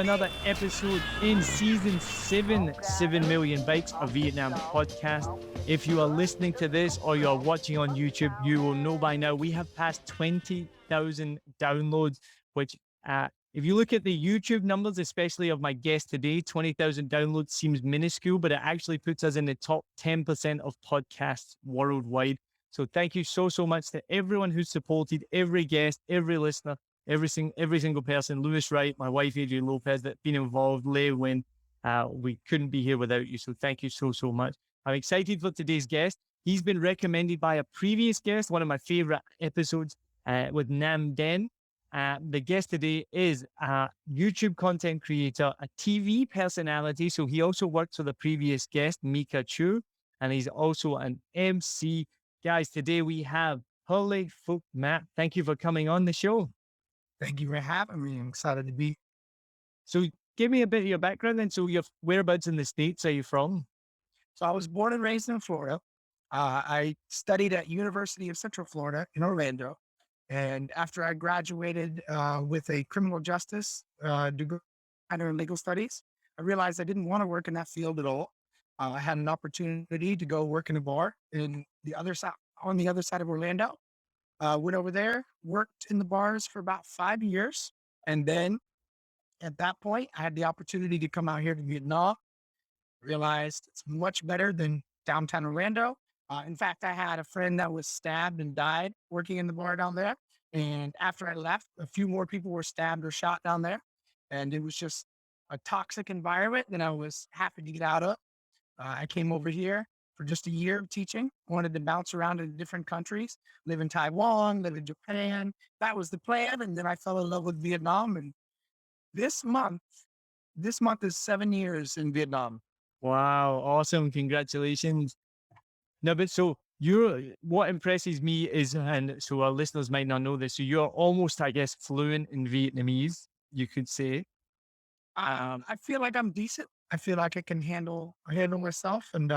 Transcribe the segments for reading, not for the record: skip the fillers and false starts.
another episode in season 7 Million Bikes, a Vietnam podcast. If you are listening to this or you're watching on YouTube, you will know by now we have passed 20,000 downloads, which if you look at the YouTube numbers, especially of my guest today, 20,000 downloads seems minuscule, but it actually puts us in the top 10% of podcasts worldwide. So thank you so much to everyone who's supported, every guest, every listener, every single person, Lewis Wright, my wife, Adrian Lopez, that's been involved, Lei Win. We couldn't be here without you. So thank you so much. I'm excited for today's guest. He's been recommended by a previous guest, one of my favorite episodes with Nam Den. The guest today is a YouTube content creator, a TV personality. So he also worked for the previous guest, Micka Chu, and he's also an MC. Guys, today we have Hurley, Phuc Map. Thank you for coming on the show. Thank you for having me. I'm excited to be. So give me a bit of your background then. So your whereabouts in the States are you from? So I was born and raised in Florida. I studied at University of Central Florida in Orlando. And after I graduated with a criminal justice degree in legal studies, I realized I didn't want to work in that field at all. I had an opportunity to go work in a bar on the other side of Orlando. Went over there, worked in the bars for about 5 years. And then at that point, I had the opportunity to come out here to Vietnam. Realized it's much better than downtown Orlando. In fact, I had a friend that was stabbed and died working in the bar down there. And after I left, a few more people were stabbed or shot down there. And it was just a toxic environment that I was happy to get out of. I came over here for just a year of teaching, wanted to bounce around in different countries, live in Taiwan, live in Japan. That was the plan. And then I fell in love with Vietnam. And this month is 7 years in Vietnam. Wow, awesome. Congratulations. No, but so what impresses me is, and so our listeners might not know this, so you're almost, I guess, fluent in Vietnamese, you could say. I feel like I'm decent. I feel like I can handle myself. And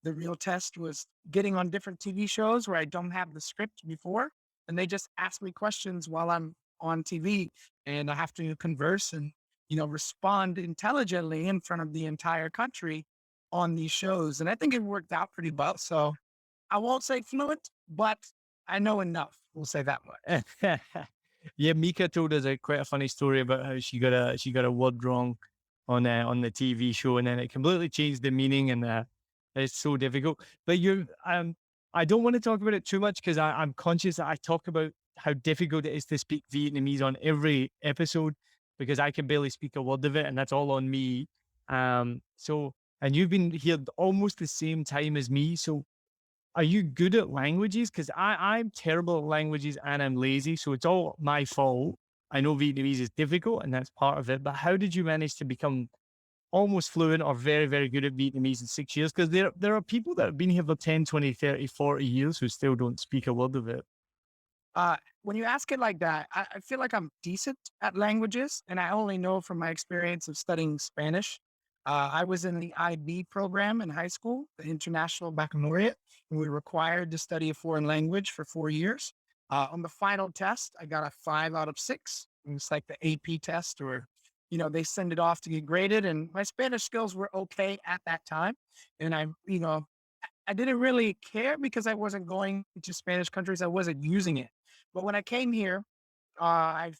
the real test was getting on different TV shows where I don't have the script before, and they just ask me questions while I'm on TV, and I have to converse and respond intelligently in front of the entire country on these shows. And I think it worked out pretty well. So I won't say fluent, but I know enough. We'll say that much. Yeah, Micka told us quite a funny story about how she got a word wrong on the TV show, and then it completely changed the meaning, and it's so difficult. But I don't want to talk about it too much because I'm conscious that I talk about how difficult it is to speak Vietnamese on every episode because I can barely speak a word of it, and that's all on me. And you've been here almost the same time as me. So are you good at languages? Because I'm terrible at languages and I'm lazy. So it's all my fault. I know Vietnamese is difficult and that's part of it. But how did you manage to become almost fluent or very, very good at Vietnamese in 6 years? Because there are people that have been here for 10, 20, 30, 40 years who still don't speak a word of it. When you ask it like that, I feel like I'm decent at languages, and I only know from my experience of studying Spanish. I was in the IB program in high school, the International Baccalaureate, and we were required to study a foreign language for 4 years. On the final test, I got a 5 out of 6. It was like the AP test, or they send it off to get graded. And my Spanish skills were okay at that time, and I didn't really care because I wasn't going to Spanish countries. I wasn't using it. But when I came here, I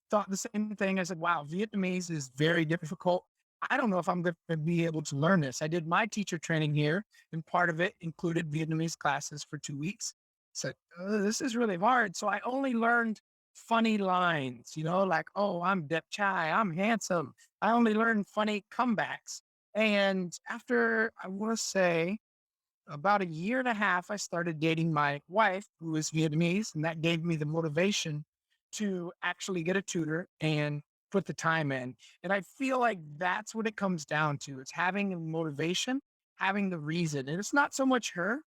thought the same thing. I said, wow, Vietnamese is very difficult. I don't know if I'm going to be able to learn this. I did my teacher training here, and part of it included Vietnamese classes for 2 weeks. Said, this is really hard. So I only learned funny lines, like, oh, I'm Dep Chai, I'm handsome. I only learned funny comebacks. And after, I want to say, about a year and a half, I started dating my wife, who is Vietnamese, and that gave me the motivation to actually get a tutor and put the time in. And I feel like that's what it comes down to. It's having the motivation, having the reason. And it's not so much her.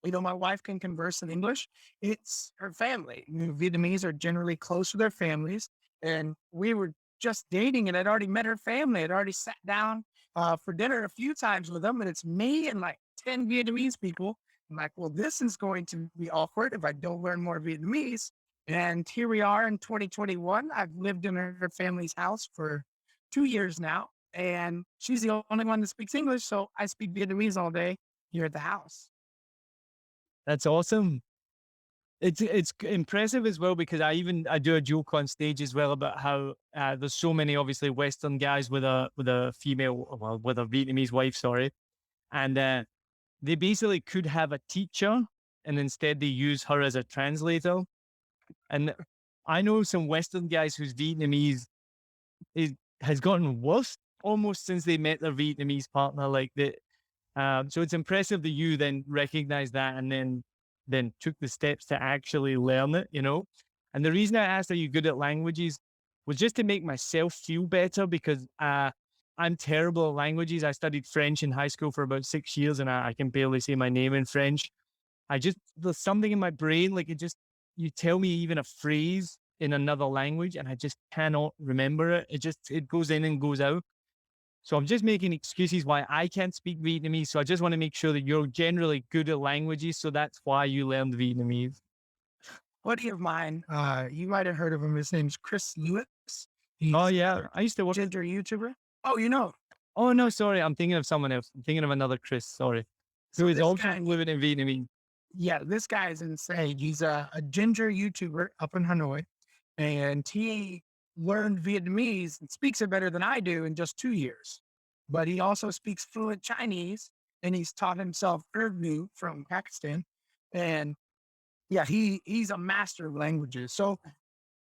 My wife can converse in English. It's her family. Vietnamese are generally close to their families. And we were just dating, and I'd already met her family. I'd already sat down for dinner a few times with them. And it's me and like 10 Vietnamese people. I'm like, well, this is going to be awkward if I don't learn more Vietnamese. And here we are in 2021. I've lived in her family's house for 2 years now, and she's the only one that speaks English. So I speak Vietnamese all day here at the house. That's awesome. It's impressive as well because I do a joke on stage as well about how there's so many obviously Western guys with a female, well, with a Vietnamese wife, sorry, and they basically could have a teacher and instead they use her as a translator. And I know some Western guys whose Vietnamese has gotten worse almost since they met their Vietnamese partner. Like the so it's impressive that you then recognize that and then took the steps to actually learn it, you know? And the reason I asked, are you good at languages, was just to make myself feel better because I'm terrible at languages. I studied French in high school for about 6 years and I can barely say my name in French. There's something in my brain, like you tell me even a phrase in another language and I just cannot remember it. It goes in and goes out. So I'm just making excuses why I can't speak Vietnamese. So I just want to make sure that you're generally good at languages. So that's why you learned Vietnamese. Buddy of mine, you might have heard of him. His name's Chris Lewis. He's Oh yeah, I used to a work. ginger YouTuber. Oh, you know. Oh no, sorry, I'm thinking of someone else. I'm thinking of another Chris. Sorry, So who is this also guy, living in Vietnamese. yeah, this guy is insane. He's a ginger YouTuber up in Hanoi, and he learned Vietnamese and speaks it better than I do in just 2 years. But he also speaks fluent Chinese, and he's taught himself Urdu from Pakistan. And yeah, he's a master of languages. So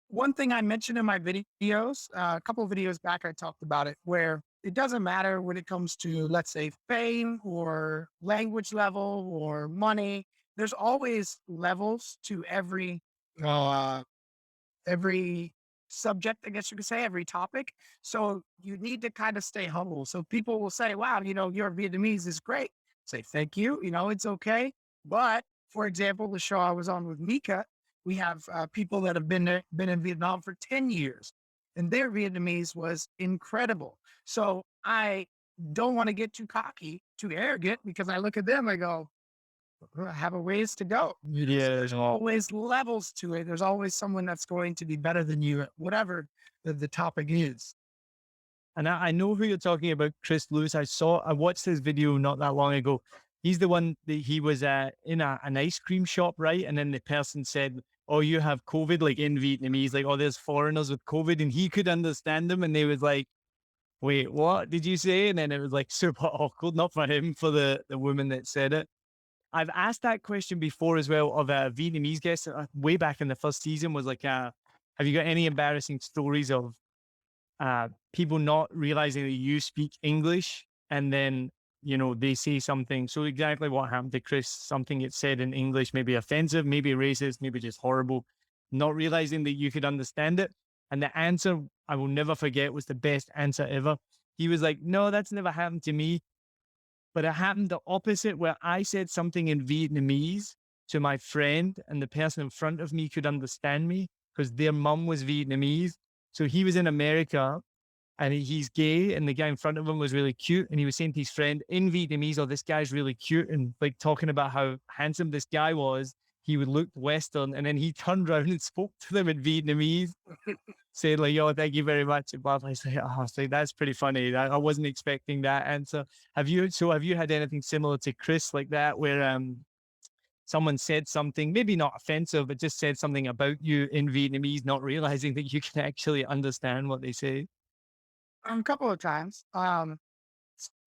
one thing I mentioned in my videos, a couple of videos back, I talked about it, where it doesn't matter when it comes to, let's say, fame or language level or money. There's always levels to uh, every subject, I guess you could say, every topic. So you need to kind of stay humble. So people will say, wow, your Vietnamese is great. Say, thank you. It's okay. But for example, the show I was on with Micka, we have people that have been in Vietnam for 10 years and their Vietnamese was incredible. So I don't want to get too cocky, too arrogant because I look at them, I go, I have a ways to go. Yeah, There's always levels to it. There's always someone that's going to be better than you at whatever the topic is. and I know who you're talking about, Chris Lewis. I watched his video not that long ago. He's the one that he was in an ice cream shop, right? And then the person said, "Oh, you have COVID," like in Vietnamese, like, "Oh, there's foreigners with COVID," and he could understand them, and they was like, "Wait, what did you say?" And then it was like super awkward, not for him, for the woman that said it. I've asked that question before as well of a Vietnamese guest way back in the first season. Was like, have you got any embarrassing stories of people not realizing that you speak English and then, they say something. So exactly what happened to Chris, something it said in English, maybe offensive, maybe racist, maybe just horrible, not realizing that you could understand it. And the answer I will never forget was the best answer ever. He was like, "No, that's never happened to me. But it happened the opposite where I said something in Vietnamese to my friend and the person in front of me could understand me because their mum was Vietnamese. So he was in America and he's gay and the guy in front of him was really cute. And he was saying to his friend in Vietnamese, "Oh, this guy's really cute," and like talking about how handsome this guy was. He would look Western. And then he turned around and spoke to them in Vietnamese, saying like, "Yo, thank you very much." And blah, blah. I was like, that's pretty funny. I wasn't expecting that answer. Have you had anything similar to Chris like that where someone said something, maybe not offensive, but just said something about you in Vietnamese, not realizing that you can actually understand what they say? A couple of times.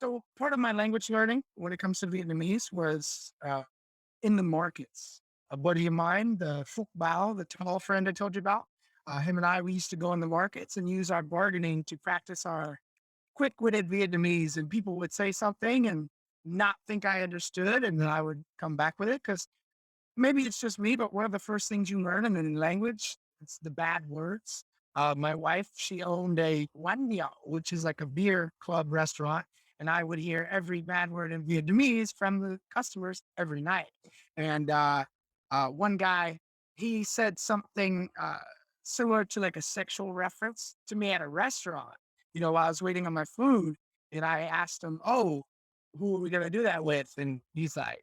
So part of my language learning when it comes to Vietnamese was in the markets. A buddy of mine, the Phuc Map, the tall friend I told you about, him and I, we used to go in the markets and use our bargaining to practice our quick-witted Vietnamese. And people would say something and not think I understood, and then I would come back with it because maybe it's just me, but one of the first things you learn in a language, it's the bad words. My wife, she owned a Quán Nhậu, which is like a beer club restaurant. And I would hear every bad word in Vietnamese from the customers every night. And one guy, he said something similar to like a sexual reference to me at a restaurant, while I was waiting on my food. And I asked him, "Oh, who are we going to do that with?" And he's like,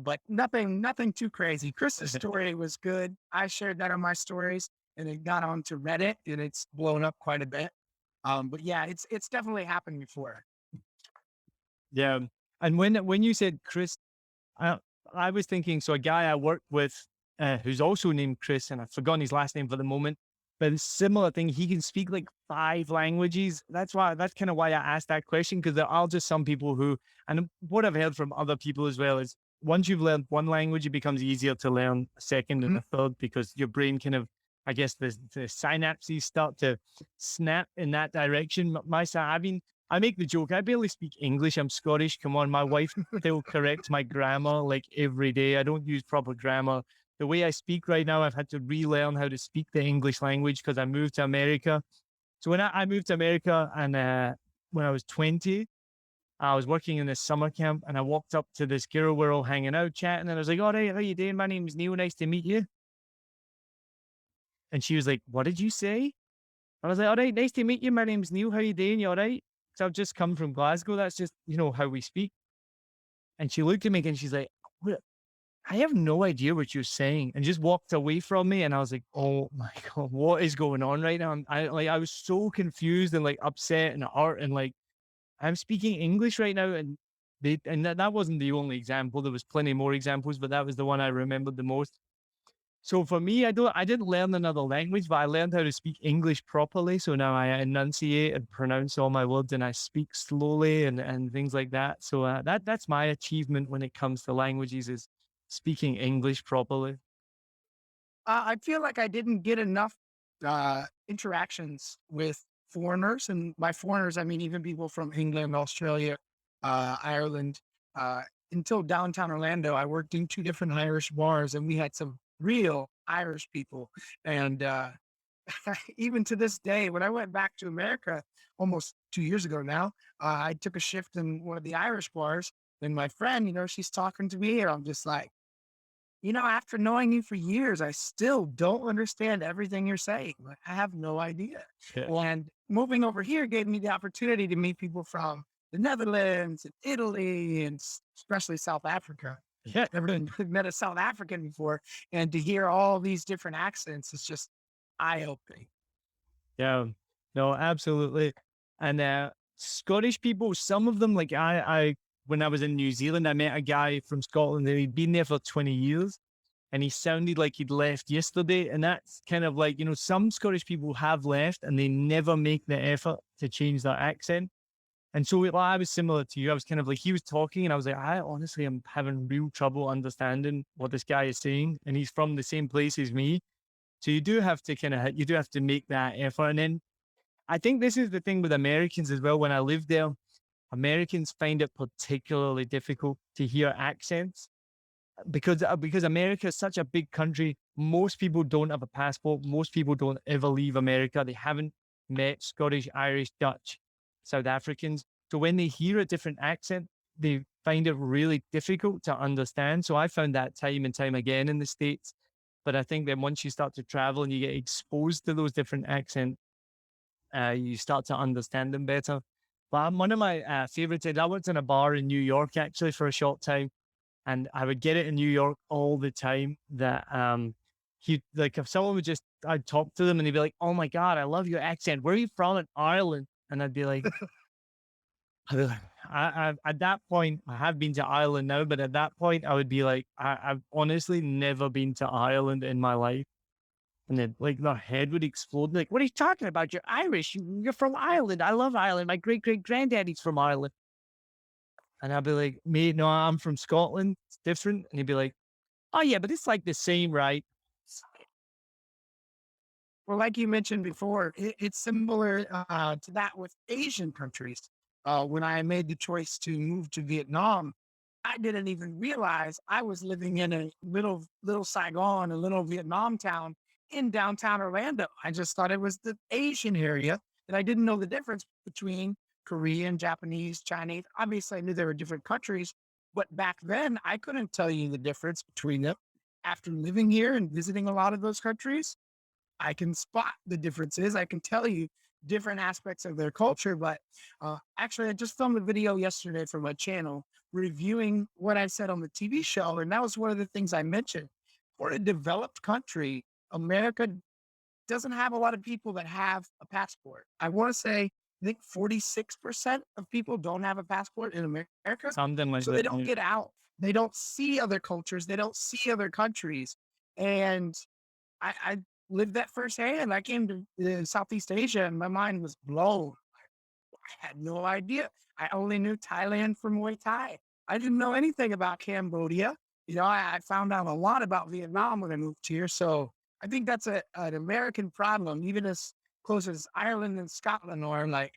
but nothing too crazy. Chris's story was good. I shared that on my stories and it got onto Reddit and it's blown up quite a bit. But yeah, it's definitely happened before. Yeah. And when you said Chris, I, I was thinking, so a guy I work with who's also named Chris, and I've forgotten his last name for the moment, but it's similar thing. He can speak like 5 languages. That's kind of why I asked that question, because there are just some people who, and what I've heard from other people as well is once you've learned one language, it becomes easier to learn a second and Mhm. a third because your brain kind of, I guess the synapses start to snap in that direction. I make the joke, I barely speak English. I'm Scottish. Come on, my wife still corrects my grammar like every day. I don't use proper grammar. The way I speak right now, I've had to relearn how to speak the English language because I moved to America. So when I moved to America and when I was 20, I was working in this summer camp and I walked up to this girl. We're all hanging out, chatting. And I was like, all right, how you doing? My name's Neil. Nice to meet you. And she was like, what did you say? I was like, all right, nice to meet you. My name's Neil. How you doing? You all right? So I've just come from Glasgow. That's just, how we speak. And she looked at me and she's like, "What- I have no idea what you're saying," and just walked away from me. And I was like, oh my God, what is going on right now? I was so confused and like upset and hurt and like, I'm speaking English right now. And that wasn't the only example. There was plenty more examples, but that was the one I remembered the most. So for me, I didn't learn another language, but I learned how to speak English properly. So now I enunciate and pronounce all my words and I speak slowly and things like that. So that's my achievement when it comes to languages is speaking English properly. I feel like I didn't get enough interactions with foreigners, and by foreigners I mean even people from England, Australia, Ireland. Uh, until downtown Orlando, I worked in two different Irish bars, and we had some real Irish people. And even to this day, when I went back to America almost 2 years ago now, I took a shift in one of the Irish bars. And my friend, she's talking to me, and I'm just like, after knowing you for years, I still don't understand everything you're saying. Like, I have no idea. Yeah. And moving over here gave me the opportunity to meet people from the Netherlands and Italy and especially South Africa. Yeah. Never met a South African before. And to hear all these different accents is just eye opening. Yeah. No, absolutely. And Scottish people, some of them, like when I was in New Zealand, I met a guy from Scotland and he'd been there for 20 years and he sounded like he'd left yesterday. And that's kind of like, some Scottish people have left and they never make the effort to change their accent. And so I was similar to you. I was kind of like, he was talking and I was like, I honestly am having real trouble understanding what this guy is saying. And he's from the same place as me. So you do have to you do have to make that effort. And then I think this is the thing with Americans as well. When I lived there, Americans find it particularly difficult to hear accents because America is such a big country. Most people don't have a passport. Most people don't ever leave America. They haven't met Scottish, Irish, Dutch, South Africans. So when they hear a different accent, they find it really difficult to understand. So I found that time and time again in the States. But I think that once you start to travel and you get exposed to those different accents, you start to understand them better. But one of my favorite things, I worked in a bar in New York actually for a short time, and I would get it in New York all the time that he like if someone would just I'd talk to them and they'd be like, "Oh my God, I love your accent. Where are you from in Ireland?" And I'd be like, at that point, I have been to Ireland now, but at that point, I would be like, I've honestly never been to Ireland in my life. And then like their head would explode. Like, what are you talking about? You're Irish. You're from Ireland. I love Ireland. My great granddaddy's from Ireland. And I'd be like, mate, no, I'm from Scotland. It's different. And he'd be like, oh yeah, but it's like the same, right? Well, like you mentioned before, it's similar to that with Asian countries. When I made the choice to move to Vietnam, I didn't even realize I was living in a little Saigon, a little Vietnam town in downtown Orlando. I just thought it was the Asian area, and I didn't know the difference between Korean, Japanese, Chinese. Obviously, I knew there were different countries, but back then I couldn't tell you the difference between them. After living here and visiting a lot of those countries, I can spot the differences. I can tell you different aspects of their culture. But actually, I just filmed a video yesterday for my channel reviewing what I said on the TV show. And that was one of the things I mentioned. For a developed country, America doesn't have a lot of people that have a passport. I want to say, I think 46% of people don't have a passport in America. Something like So they that. don't Yeah. get out. They don't see other cultures. They don't see other countries. And I lived that firsthand. I came to Southeast Asia and my mind was blown. I had no idea. I only knew Thailand from Muay Thai. I didn't know anything about Cambodia. I found out a lot about Vietnam when I moved here. So I think that's an American problem, even as close as Ireland and Scotland are like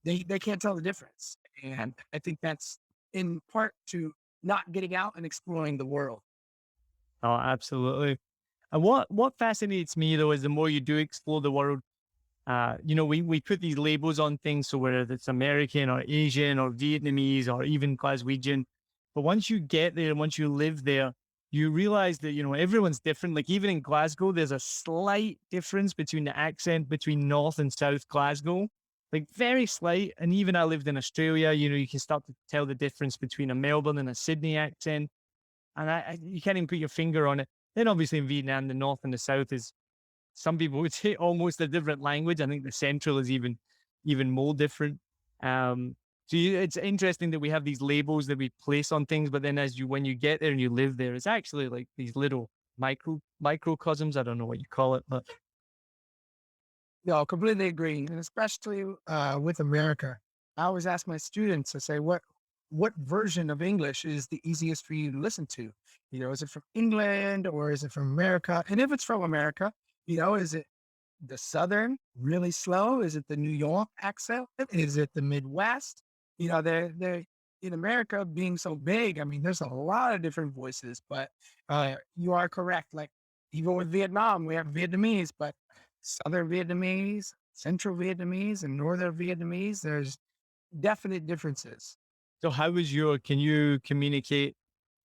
they can't tell the difference. And I think that's in part to not getting out and exploring the world. Oh, absolutely. And what fascinates me though is the more you do explore the world, we put these labels on things. So whether it's American or Asian or Vietnamese or even Glaswegian, but once you get there and once you live there, you realize that, everyone's different. Like even in Glasgow, there's a slight difference between the accent between North and South Glasgow, like very slight. And even I lived in Australia, you can start to tell the difference between a Melbourne and a Sydney accent. And you can't even put your finger on it. Then obviously in Vietnam, the North and the South is, some people would say, almost a different language. I think the Central is even more different. It's interesting that we have these labels that we place on things, but then when you get there and you live there, it's actually like these little microcosms. I don't know what you call it, but No, completely agree, and especially with America. I always ask my students, I say, what version of English is the easiest for you to listen to? Is it from England or is it from America? And if it's from America, is it the Southern really slow? Is it the New York accent? Is it the Midwest? They're in America being so big. I mean, there's a lot of different voices, but you are correct. Like even with Vietnam, we have Vietnamese, but Southern Vietnamese, Central Vietnamese, and Northern Vietnamese, there's definite differences. so can you communicate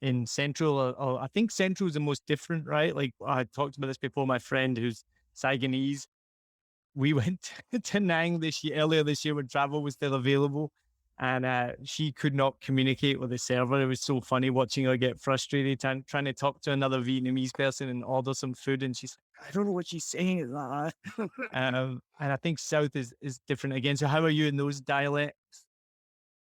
in Central? Or I think Central is the most different, right? Like I talked about this before. My friend who's Saigonese, we went to Nang earlier this year when travel was still available. And she could not communicate with the server. It was so funny watching her get frustrated trying to talk to another Vietnamese person and order some food. And she's like, I don't know what she's saying. And I think South is different again. So how are you in those dialects?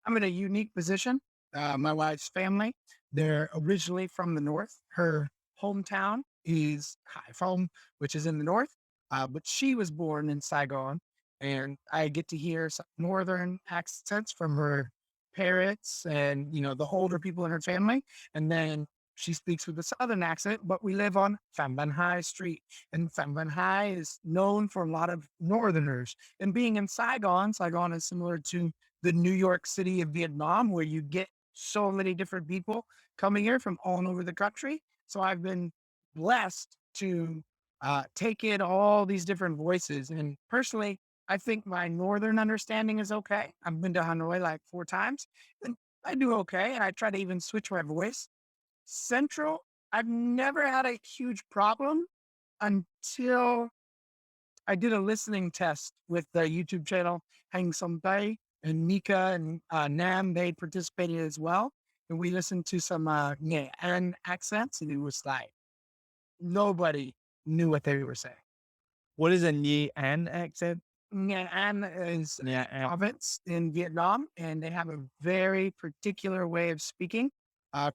I'm in a unique position. My wife's family, they're originally from the North. Her hometown is Haiphong, which is in the North, but she was born in Saigon. And I get to hear some Northern accents from her parents and, the older people in her family. And then she speaks with a Southern accent, but we live on Pham Van Hai Street. And Pham Van Hai is known for a lot of Northerners. And being in Saigon, Saigon is similar to the New York City of Vietnam, where you get so many different people coming here from all over the country. So I've been blessed to take in all these different voices. And personally, I think my northern understanding is okay. I've been to Hanoi like 4 times, and I do okay. And I try to even switch my voice. Central, I've never had a huge problem until I did a listening test with the YouTube channel Hang Some Bay, and Micka and Nam, they participated as well. And we listened to some Nghe An accents, and it was like nobody knew what they were saying. What is a Nye An accent? Nghe An is Yeah. a province in Vietnam, and they have a very particular way of speaking.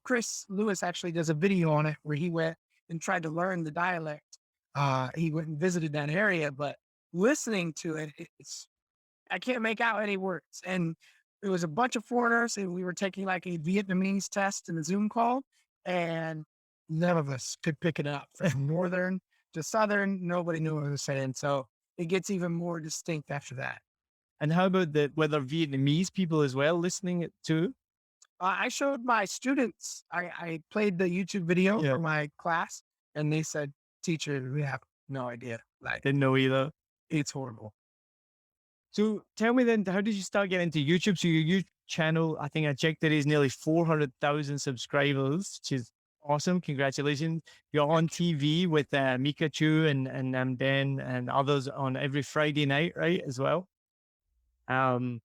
Chris Lewis actually does a video on it where he went and tried to learn the dialect. He went and visited that area, but listening to it, I can't make out any words. And it was a bunch of foreigners, and we were taking like a Vietnamese test in a Zoom call, and none of us could pick it up. From northern to southern, nobody knew what I was saying. So it gets even more distinct after that. And how about whether Vietnamese people as well listening it too? I showed my students, I played the YouTube video Yeah. for my class, and they said, teacher, we have no idea. Like, Didn't know either. it's horrible. So tell me then, how did you start getting into YouTube? So your YouTube channel, I think I checked it, is nearly 400,000 subscribers, which is awesome. Congratulations. You're on TV with Micka Chu and Ben and others on every Friday night, right, as well? Um,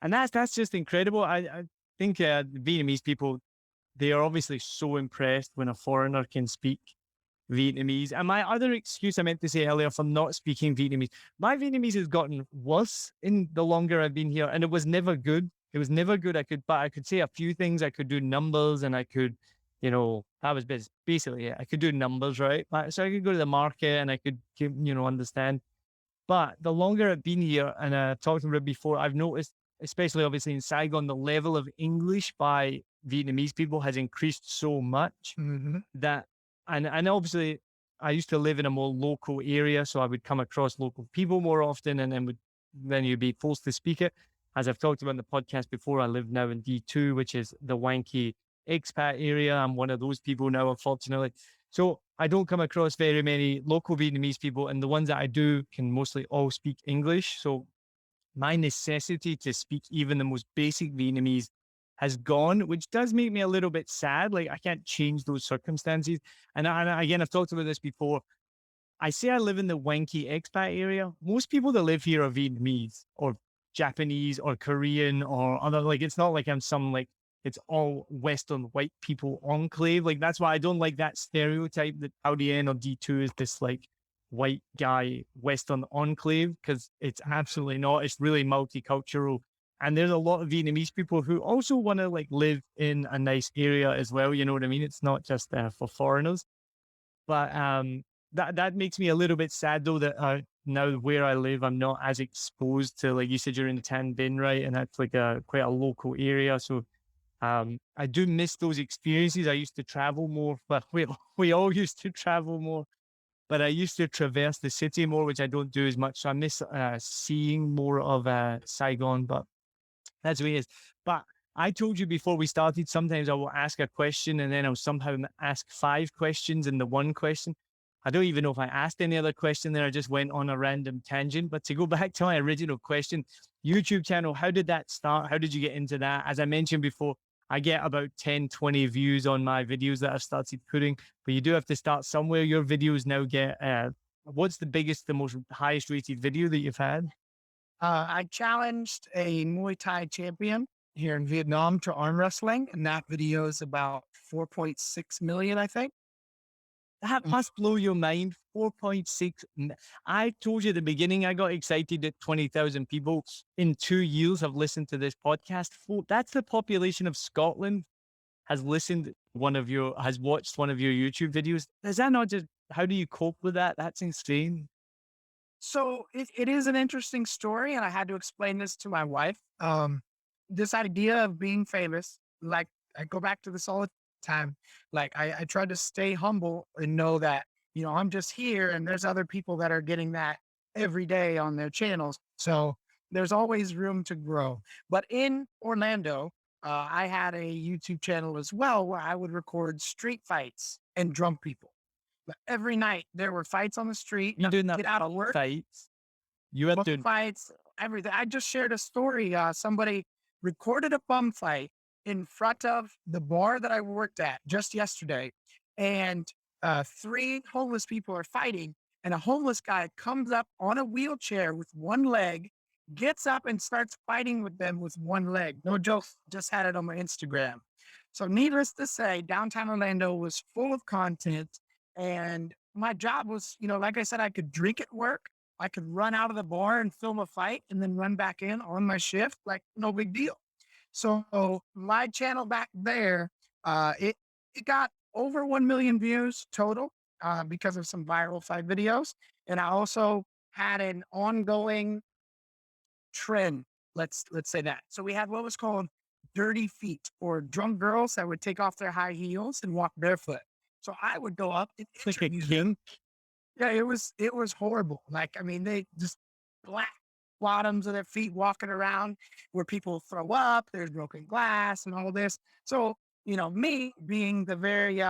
and that's just incredible. I think the Vietnamese people, they are obviously so impressed when a foreigner can speak Vietnamese. And my other excuse I meant to say earlier for not speaking Vietnamese, my Vietnamese has gotten worse in the longer I've been here, and it was never good. It was never good. But I could say a few things. I could do numbers, and I could, that was basically it. I could do numbers, right? So I could go to the market, and I could, understand. But the longer I've been here, and I talked about it before, I've noticed, especially obviously in Saigon, the level of English by Vietnamese people has increased so much Hmm. that, and obviously I used to live in a more local area, so I would come across local people more often, and then you'd be forced to speak it. As I've talked about in the podcast before, I live now in D2, which is the wanky expat area. I'm one of those people now, unfortunately. So I don't come across very many local Vietnamese people, and the ones that I do can mostly all speak English. So my necessity to speak even the most basic Vietnamese has gone, which does make me a little bit sad. Like I can't change those circumstances. And again, I've talked about this before. I say I live in the wanky expat area. Most people that live here are Vietnamese or Japanese or Korean or other. Like it's not like I'm some like it's all Western white people enclave. Like that's why I don't like that stereotype that LDN or D2 is this like white guy Western enclave, because it's absolutely not. It's really multicultural. And there's a lot of Vietnamese people who also want to like live in a nice area as well. You know what I mean? It's not just for foreigners. But that makes me a little bit sad though that now where I live, I'm not as exposed to, like you said, you're in Tan Binh, right? And that's like quite a local area. So I do miss those experiences. I used to travel more, but we all used to travel more. But I used to traverse the city more, which I don't do as much. So I miss seeing more of Saigon. But that's what it is. But I told you before we started, sometimes I will ask a question and then I'll somehow ask 5 questions in the one question. I don't even know if I asked any other question there. I just went on a random tangent. But to go back to my original question, YouTube channel, how did that start? How did you get into that? As I mentioned before, I get about 10, 20 views on my videos that I've started putting, but you do have to start somewhere. Your videos now get, what's the biggest, the most highest rated video that you've had? I challenged a Muay Thai champion here in Vietnam to arm wrestling, and that video is about 4.6 million, I think. That must blow your mind. 4.6. I told you at the beginning, I got excited that 20,000 people in 2 years have listened to this podcast. That's the population of Scotland has has watched one of your YouTube videos. Is that not just, how do you cope with that? That's insane. So it is an interesting story, and I had to explain this to my wife. This idea of being famous, like I go back to this all the time. Like I try to stay humble and know that, I'm just here and there's other people that are getting that every day on their channels. So there's always room to grow. But in Orlando, I had a YouTube channel as well where I would record street fights and drunk people. But every night there were fights on the street. You doing that Get out of work, fights? You are bum doing fights, everything. I just shared a story. Somebody recorded a bum fight in front of the bar that I worked at just yesterday, and 3 homeless people are fighting, and a homeless guy comes up on a wheelchair with one leg, gets up and starts fighting with them with one leg. No joke. Just had it on my Instagram. So, needless to say, downtown Orlando was full of content, and my job was, like I said, I could drink at work. I could run out of the bar and film a fight and then run back in on my shift, like no big deal. So my channel back there, it got over 1 million views total because of some viral fight videos, and I also had an ongoing trend. Let's say that. So we had what was called dirty feet, or drunk girls that would take off their high heels and walk barefoot. So I would go up and like a interview them. king. Yeah, it was horrible. Like, I mean, they just black bottoms of their feet walking around where people throw up, there's broken glass and all this. So, me being the very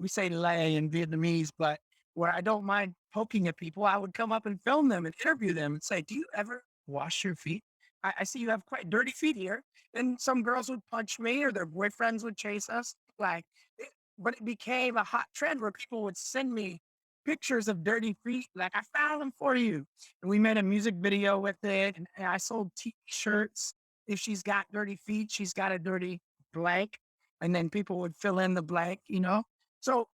we say lay in Vietnamese, but where I don't mind poking at people, I would come up and film them and interview them and say, "Do you ever wash your feet? I see you have quite dirty feet here." And some girls would punch me or their boyfriends would chase us. But it became a hot trend where people would send me pictures of dirty feet. Like, I found them for you. And we made a music video with it. And I sold t-shirts. If she's got dirty feet, she's got a dirty blank. And then people would fill in the blank. So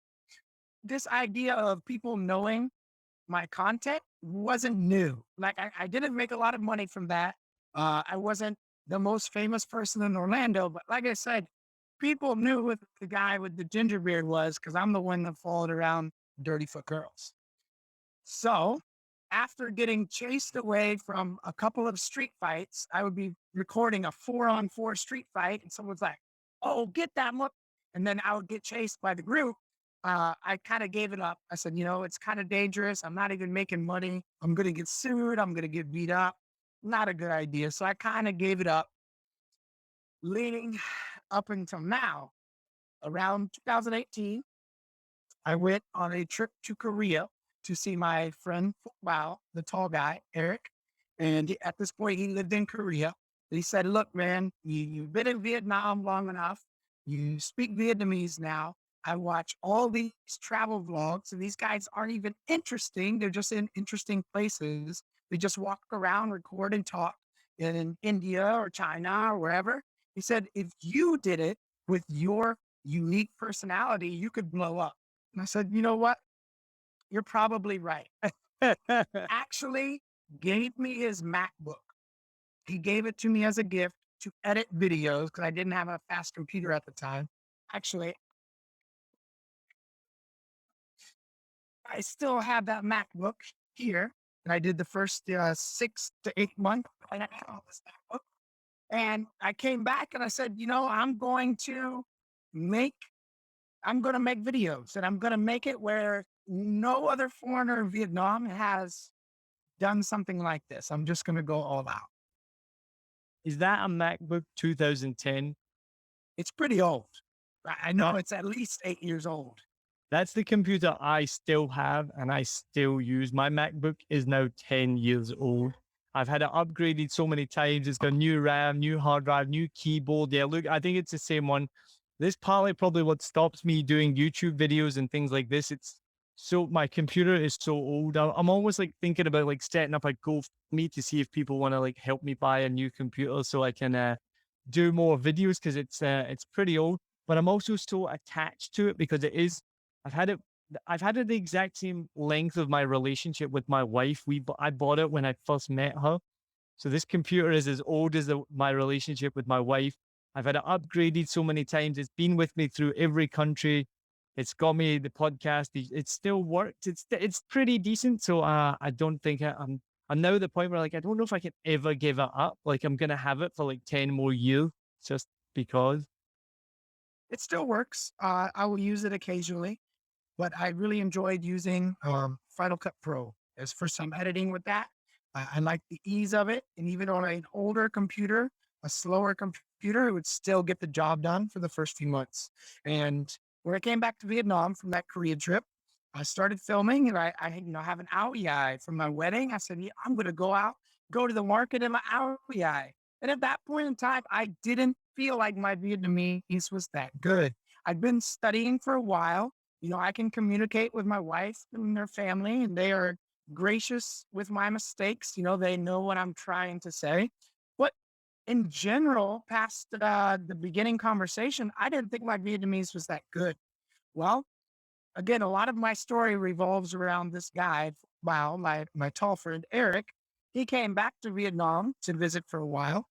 this idea of people knowing my content wasn't new. Like I didn't make a lot of money from that. I wasn't the most famous person in Orlando, but like I said, people knew who the guy with the ginger beard was because I'm the one that followed around Dirty Foot Girls. So after getting chased away from a couple of street fights, I would be recording a 4-on-4 street fight, and someone's like, "Oh, get that!" And then I would get chased by the group. I kind of gave it up. I said, it's kind of dangerous. I'm not even making money. I'm going to get sued. I'm going to get beat up. Not a good idea. So I kind of gave it up, leading up until now. Around 2018, I went on a trip to Korea to see my friend Phuc Map, the tall guy, Eric. And at this point, he lived in Korea. He said, "Look, man, you've been in Vietnam long enough. You speak Vietnamese now. I watch all these travel vlogs, and these guys aren't even interesting. They're just in interesting places. They just walk around, record, and talk in India or China or wherever." He said, "If you did it with your unique personality, you could blow up." And I said, "You know what? You're probably right." Actually gave me his MacBook. He gave it to me as a gift to edit videos because I didn't have a fast computer at the time. Actually, I still have that MacBook here. And I did the first 6 to 8 months. And I had all this MacBook. And I came back and I said, make I'm going to make videos, and I'm going to make it where no other foreigner in Vietnam has done something like this. I'm just going to go all out. Is that a MacBook 2010? It's pretty old. I know it's at least 8 years old. That's the computer I still have and I still use. My MacBook is now 10 years old. I've had it upgraded so many times. It's got new RAM, new hard drive, new keyboard. Yeah, look, I think it's the same one. This partly probably what stops me doing YouTube videos and things like this. It's so my computer is so old. I'm always like thinking about like setting up a GoFundMe to see if people want to like help me buy a new computer so I can do more videos because it's pretty old. But I'm also so attached to it because it is I've had it. I've had it the exact same length of my relationship with my wife. I bought it when I first met her. So this computer is as old as my relationship with my wife. I've had it upgraded so many times. It's been with me through every country. It's got me the podcast. It still works. It's pretty decent. So I don't think I'm now at the point where like I don't know if I can ever give it up. Like I'm gonna have it for like 10 more years just because. It still works. I will use it occasionally, but I really enjoyed using Final Cut Pro as for some editing with that. I like the ease of it. And even on an older computer, a slower computer, it would still get the job done for the first few months. And when I came back to Vietnam from that Korea trip, I started filming, and I have an owie eye from my wedding. I said, "Yeah, I'm going to go out, go to the market in my owie eye." And at that point in time, I didn't feel like my Vietnamese was that good. I'd been studying for a while. I can communicate with my wife and their family, and they are gracious with my mistakes. They know what I'm trying to say. But in general, past the beginning conversation, I didn't think my Vietnamese was that good. Well, again, a lot of my story revolves around this guy. Wow, my tall friend Eric. He came back to Vietnam to visit for a while,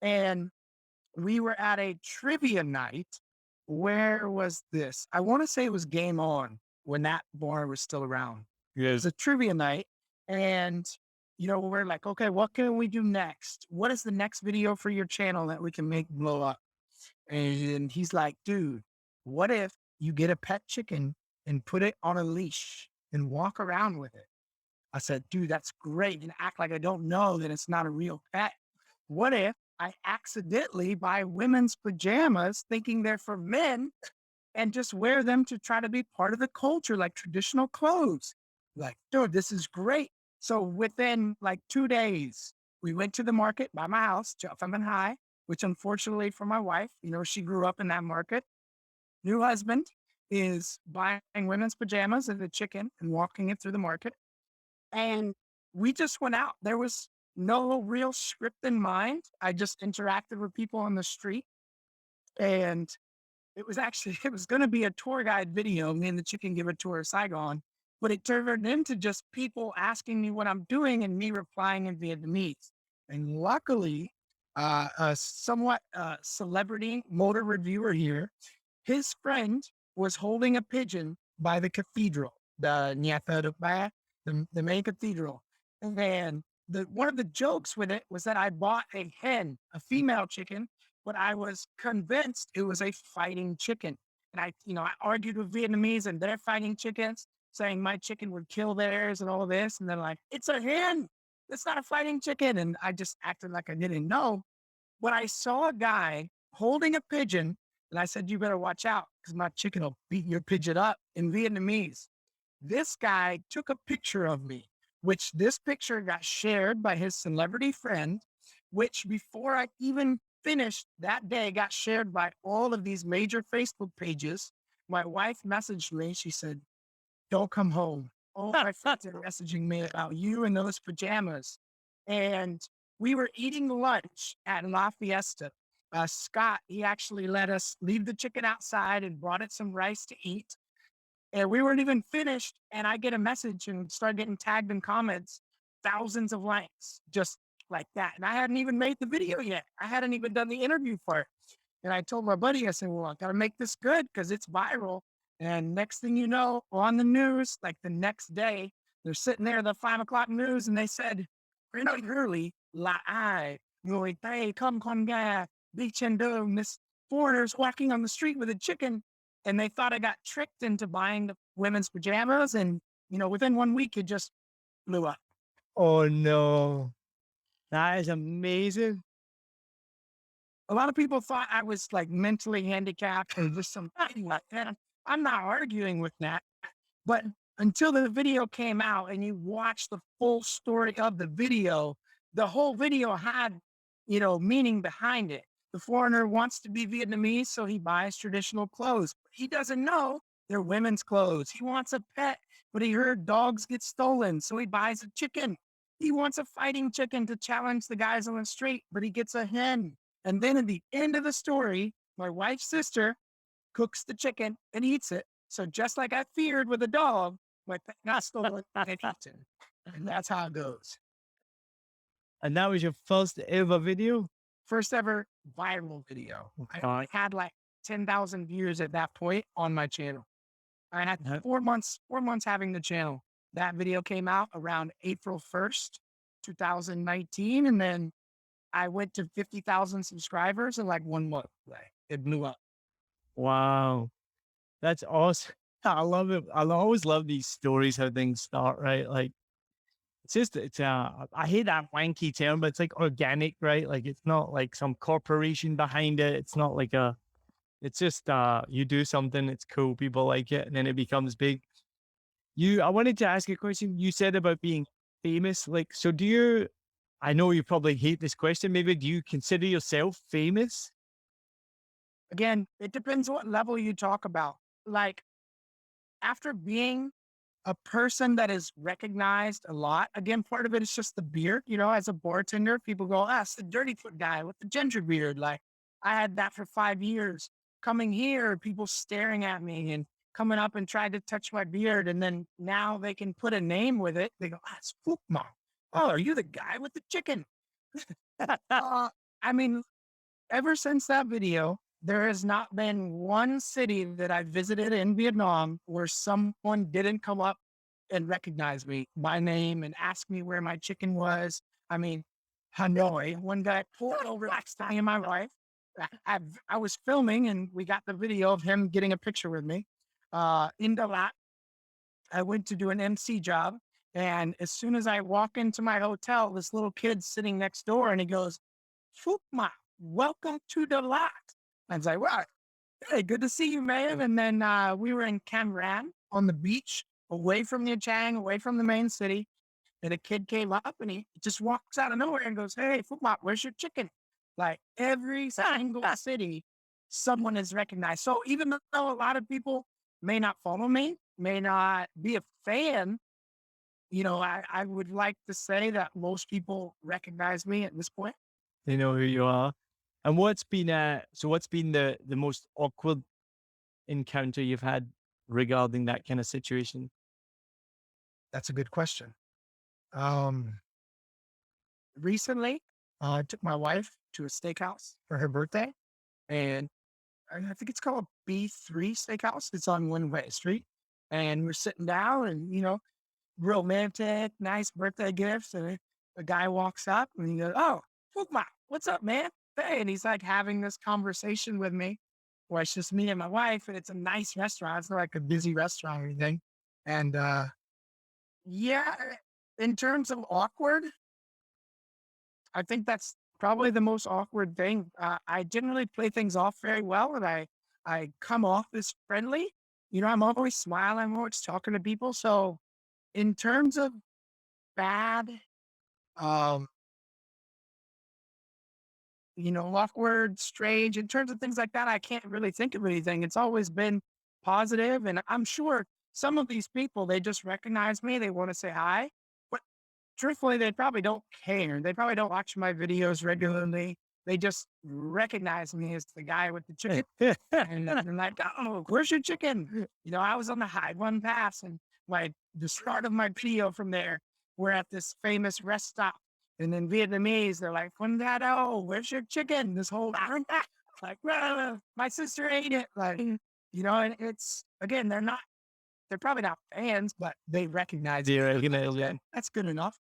and we were at a trivia night. Where was this? I want to say it was Game On when that bar was still around. It was Yes. a trivia night. And, we're like, okay, what can we do next? What is the next video for your channel that we can make blow up? And he's like, "Dude, what if you get a pet chicken and put it on a leash and walk around with it?" I said, "Dude, that's great. And act like I don't know that it's not a real pet. What if I accidentally buy women's pajamas thinking they're for men and just wear them to try to be part of the culture, like traditional clothes?" Like, "Dude, this is great." So within like 2 days, we went to the market by my house, Phuc High, which unfortunately for my wife, she grew up in that market. New husband is buying women's pajamas and a chicken and walking it through the market. And we just went out. There was no real script in mind. I just interacted with people on the street, and It was actually it was going to be a tour guide video. Me and the chicken give a tour of Saigon, but it turned into just people asking me what I'm doing and me replying in Vietnamese. And luckily, a somewhat celebrity motor reviewer here, his friend was holding a pigeon by the cathedral, the Nhà thờ Đức Bà, the main cathedral. And one of the jokes with it was that I bought a hen, a female chicken, but I was convinced it was a fighting chicken. And I argued with Vietnamese and they're fighting chickens, saying my chicken would kill theirs and all this. And they're like, it's a hen. It's not a fighting chicken. And I just acted like I didn't know. But I saw a guy holding a pigeon, and I said, you better watch out because my chicken will beat your pigeon up in Vietnamese. This guy took a picture of me, which this picture got shared by his celebrity friend, which before I even finished that day got shared by all of these major Facebook pages. My wife messaged me. She said, don't come home. All my friends are messaging me about you and those pajamas. And we were eating lunch at La Fiesta. Scott, he actually let us leave the chicken outside and brought it some rice to eat. And we weren't even finished. And I get a message and start getting tagged in comments, thousands of likes, just like that. And I hadn't even made the video yet. I hadn't even done the interview for it. And I told my buddy, I said, well, I got to make this good because it's viral. And next thing you know, on the news, like the next day, they're sitting there, the 5 o'clock news, and they said, Hurley, là ai? Người Tây không con gà, đi trên đường. This foreigners walking on the street with a chicken. And they thought I got tricked into buying the women's pajamas. And, within 1 week, it just blew up. Oh no. That is amazing. A lot of people thought I was like mentally handicapped or just something like that. I'm not arguing with that. But until the video came out and you watch the full story of the video, the whole video had, meaning behind it. The foreigner wants to be Vietnamese, so he buys traditional clothes. But he doesn't know they're women's clothes. He wants a pet, but he heard dogs get stolen, so he buys a chicken. He wants a fighting chicken to challenge the guys on the street, but he gets a hen. And then at the end of the story, my wife's sister cooks the chicken and eats it. So just like I feared with a dog, my pet got stolen and eaten. And that's how it goes. And that was your first ever video? First ever viral video. I God. had like 10,000 views at that point on my channel. I had Uh, 4 months having the channel. That video came out around April 1st, 2019. And then I went to 50,000 subscribers in like 1 month. Like it blew up. Wow. That's awesome. I love it. I always love these stories, how things start, right? Like, I hate that wanky term, but it's like organic, right? Like, it's not like some corporation behind it. It's not like it's just, you do something, it's cool, people like it, and then it becomes big. I wanted to ask you a question. You said about being famous. Like, so I know you probably hate this question. Maybe do you consider yourself famous? Again, it depends what level you talk about. Like after being a person that is recognized a lot, again, part of it is just the beard. As a bartender, people go, it's the dirty foot guy with the ginger beard. Like I had that for 5 years. Coming here, people staring at me and coming up and trying to touch my beard. And then now they can put a name with it. They go, it's Phuc Map. Oh, are you the guy with the chicken? I mean, ever since that video, there has not been one city that I visited in Vietnam where someone didn't come up and recognize me by name and ask me where my chicken was. I mean, Hanoi, one guy pulled over next to me and my wife. I was filming and we got the video of him getting a picture with me. In Dalat, I went to do an MC job. And as soon as I walk into my hotel, this little kid's sitting next door and he goes, Phuc Map, welcome to the lot. I was like, wow, hey, good to see you, man. And then we were in Cam Ranh on the beach, away from Nha Trang, away from the main city. And a kid came up and he just walks out of nowhere and goes, hey, Phuc Map, where's your chicken? Like every single city, someone is recognized. So even though a lot of people may not follow me, may not be a fan, I would like to say that most people recognize me at this point. They know who you are. And what's been the most awkward encounter you've had regarding that kind of situation? That's a good question. Um, Recently, I took my wife to a steakhouse for her birthday, and I think it's called B3 Steakhouse. It's on Winway Street, and we're sitting down, and romantic, nice birthday gifts. And a guy walks up and he goes, "Oh, Phuc Map, what's up, man?" Hey, and he's like having this conversation with me where it's just me and my wife, and it's a nice restaurant. It's not like a busy restaurant or anything. And yeah, in terms of awkward, I think that's probably the most awkward thing. I generally play things off very well, and I come off as friendly. I'm always smiling, I'm always talking to people. So in terms of bad, um, awkward, strange, in terms of things like that, I can't really think of anything. It's always been positive, and I'm sure some of these people, they just recognize me, they want to say hi, but truthfully, they probably don't care. They probably don't watch my videos regularly. They just recognize me as the guy with the chicken. And they're like, "Oh, where's your chicken?" I was on the high one pass, and the start of my video from there, we're at this famous rest stop. And in Vietnamese, they're like, "When that, oh, where's your chicken?" This whole like, "Well, my sister ate it." And it's again, they're probably not fans, but they recognize Yeah, it. you know, yeah. That's good enough.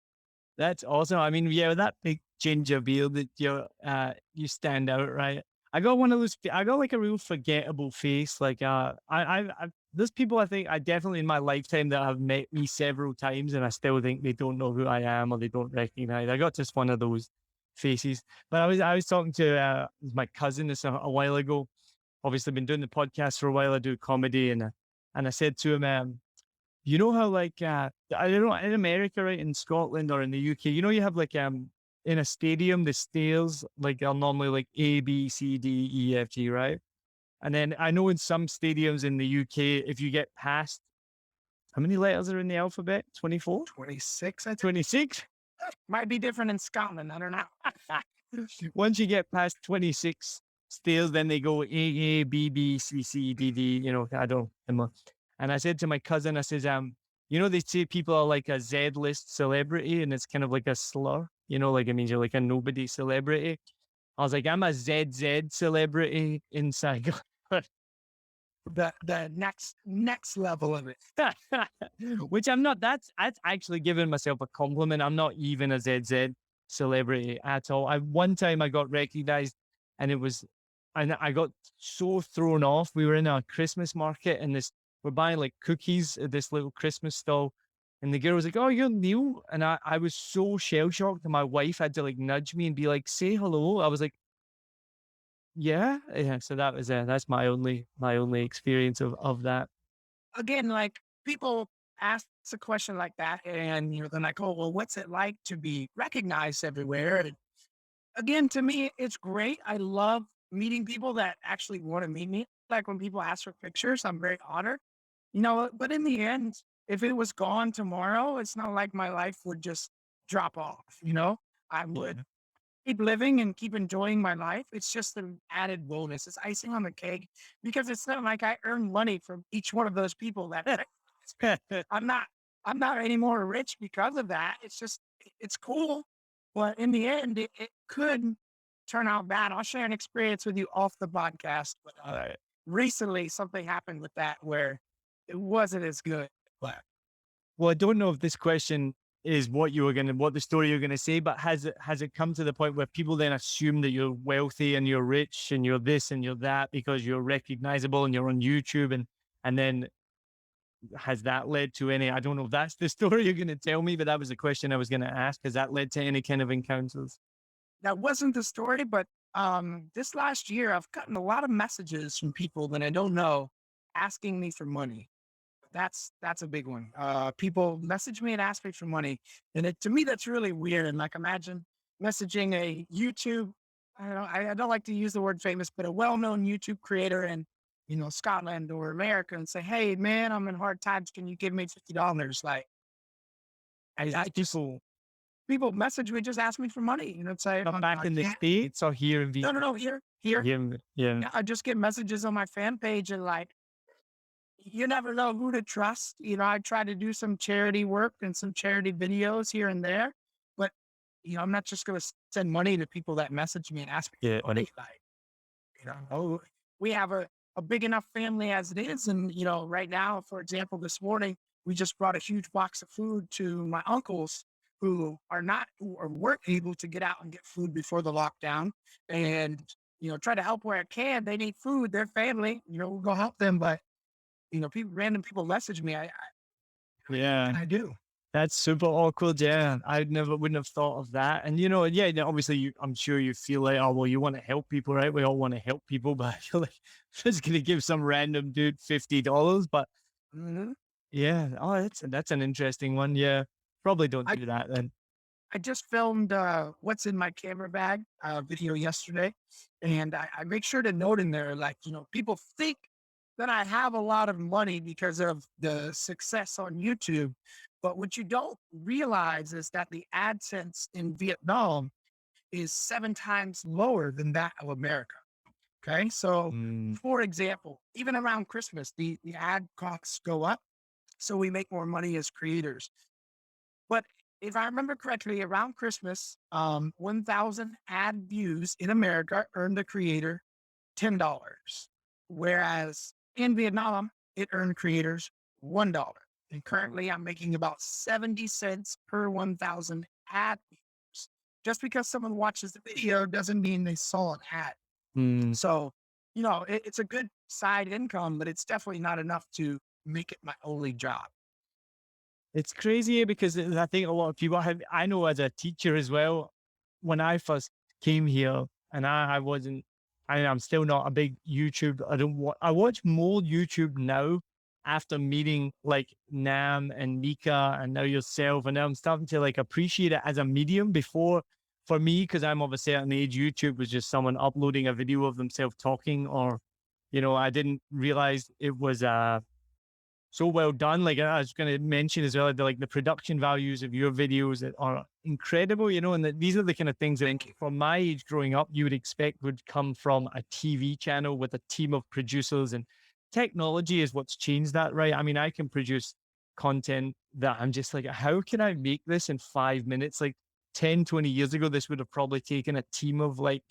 That's awesome. I mean, yeah, with that big ginger beard that you stand out, right? I got one of those. I got like a real forgettable face. Like, there's people I think I definitely in my lifetime that have met me several times, and I still think they don't know who I am or they don't recognize. I got just one of those faces. But I was talking to my cousin this a while ago. Obviously, been doing the podcast for a while. I do comedy, and I said to him, you know how like I don't know in America, right, in Scotland or in the UK, you have like in a stadium the stairs like are normally like A, B, C, D, E, F, G, right? And then I know in some stadiums in the UK, if you get past how many letters are in the alphabet? 24? 26, I think. 26? Might be different in Scotland. I don't know. Once you get past 26 stairs, then they go A, B, B, C, C, D, D, I don't know. And I said to my cousin, I says, they say people are like a Z list celebrity and it's kind of like a slur, like it means you're like a nobody celebrity. I was like, I'm a ZZ celebrity in Saigon. The next level of it. Which I'm not. That's actually giving myself a compliment. I'm not even a ZZ celebrity at all. One time I got recognized, and I got so thrown off. We were in a Christmas market, and we're buying like cookies at this little Christmas stall, and the girl was like, "Oh, you're Neil," and I was so shell shocked, and my wife had to like nudge me and be like, "Say hello." I was like, yeah. So that's my only experience of that. Again, like people ask a question like that, and they're like, "Oh, well, what's it like to be recognized everywhere?" And again, to me, it's great. I love meeting people that actually want to meet me. Like when people ask for pictures, I'm very honored. But in the end, if it was gone tomorrow, it's not like my life would just drop off. I would keep living and keep enjoying my life. It's just an added bonus. It's icing on the cake because it's not like I earn money from each one of those people that I'm not I'm not any more rich because of that. It's just it's cool. But in the end, it could turn out bad. I'll share an experience with you off the podcast. But recently something happened with that where it wasn't as good. But Well, I don't know if this question is what the story you're gonna say, but has it come to the point where people then assume that you're wealthy and you're rich and you're this and you're that because you're recognizable and you're on YouTube and then has that led to any? I don't know if that's the story you're gonna tell me, but that was the question I was gonna ask. Has that led to any kind of encounters? that wasn't the story, but this last year I've gotten a lot of messages from people that I don't know asking me for money. That's a big one. People message me and ask me for money, and to me that's really weird. Like imagine messaging a YouTube. I don't know. I don't like to use the word famous, but a well-known YouTube creator in Scotland or America, and say, "Hey man, I'm in hard times. Can you give me $50?" Like I just people message me, just ask me for money. Say Not back I in the can't. States or here in No, no, no. Here. Here, yeah. Yeah, I just get messages on my fan page and like you never know who to trust. I try to do some charity work and some charity videos here and there, but I'm not just going to send money to people that message me and ask me Yeah, for money. Like, oh, we have a big enough family as it is. And, right now, for example, this morning, we just brought a huge box of food to my uncles who weren't able to get out and get food before the lockdown and, try to help where I can. They need food, their family, we'll go help them. But, random people message me. What yeah. can I do? That's super awkward. Yeah, I never wouldn't have thought of that. And yeah, obviously, I'm sure you feel like, oh well, you want to help people, right? We all want to help people, but I feel like I'm just gonna give some random dude $50. But Mhm. yeah, oh, that's an interesting one. Yeah, probably don't I do that then. I just filmed what's in my camera bag video yesterday. And I make sure to note in there, like, people think that I have a lot of money because of the success on YouTube. But what you don't realize is that the AdSense in Vietnam is 7 times lower than that of America. Okay. So, Mm, for example, even around Christmas, the ad costs go up. So we make more money as creators. But if I remember correctly, around Christmas, 1,000 ad views in America earned the creator $10, whereas in Vietnam, it earned creators $1. And currently, I'm making about 70 cents per 1,000 ad views. Just because someone watches the video doesn't mean they saw an ad. mm. So, it's a good side income, but it's definitely not enough to make it my only job. It's crazy because I think a lot of people have. I know as a teacher as well. When I first came here, and I wasn't, I'm still not a big YouTube. I don't. I watch more YouTube now after meeting like Nam and Mika and now yourself, and now I'm starting to like appreciate it as a medium. Before, for me, because I'm of a certain age, YouTube was just someone uploading a video of themselves talking, or I didn't realize it was so well done. Like I was going to mention as well, the production values of your videos that are incredible, and these are the kind of things that Thank you. from my age growing up, you would expect would come from a TV channel with a team of producers, and technology is what's changed that, right? I mean, I can produce content that I'm just like, how can I make this in 5 minutes? Like 10, 20 years ago, this would have probably taken a team of like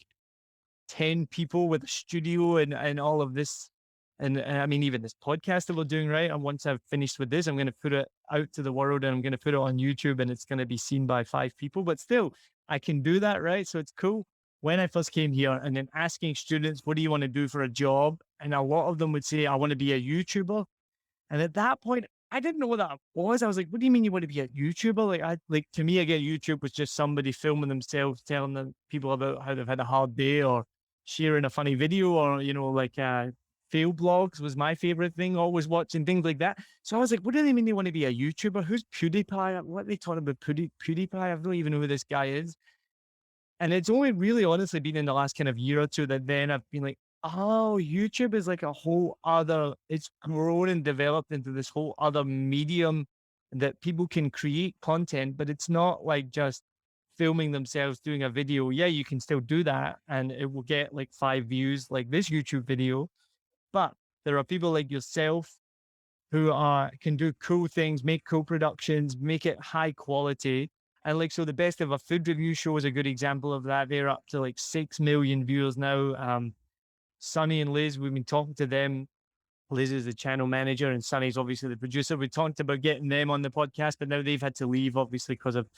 10 people with a studio and all of this. And I mean, even this podcast that we're doing, right? And once I've finished with this, I'm going to put it out to the world and I'm going to put it on YouTube and it's going to be seen by 5 people. But still, I can do that, right? So it's cool. When I first came here and then asking students, what do you want to do for a job? And a lot of them would say, I want to be a YouTuber. And at that point, I didn't know what that was. I was like, what do you mean you want to be a YouTuber? Like to me, again, YouTube was just somebody filming themselves, telling the people about how they've had a hard day or sharing a funny video or, fail blogs was my favorite thing, always watching things like that. So I was like, what do they mean they want to be a YouTuber? Who's PewDiePie? What are they talking about PewDiePie? I don't even know who this guy is. And it's only really honestly been in the last kind of year or two that then I've been like, oh, YouTube is like a whole other, it's grown and developed into this whole other medium that people can create content, but it's not like just filming themselves doing a video. Yeah, you can still do that and it will get like 5 views like this YouTube video. But there are people like yourself who are can do cool things, make cool productions, make it high quality. And like so the best of a food review show is a good example of that. They're up to like 6 million viewers now. Sunny and Liz, we've been talking to them. Liz is the channel manager and Sunny's obviously the producer. We talked about getting them on the podcast, but now they've had to leave obviously because of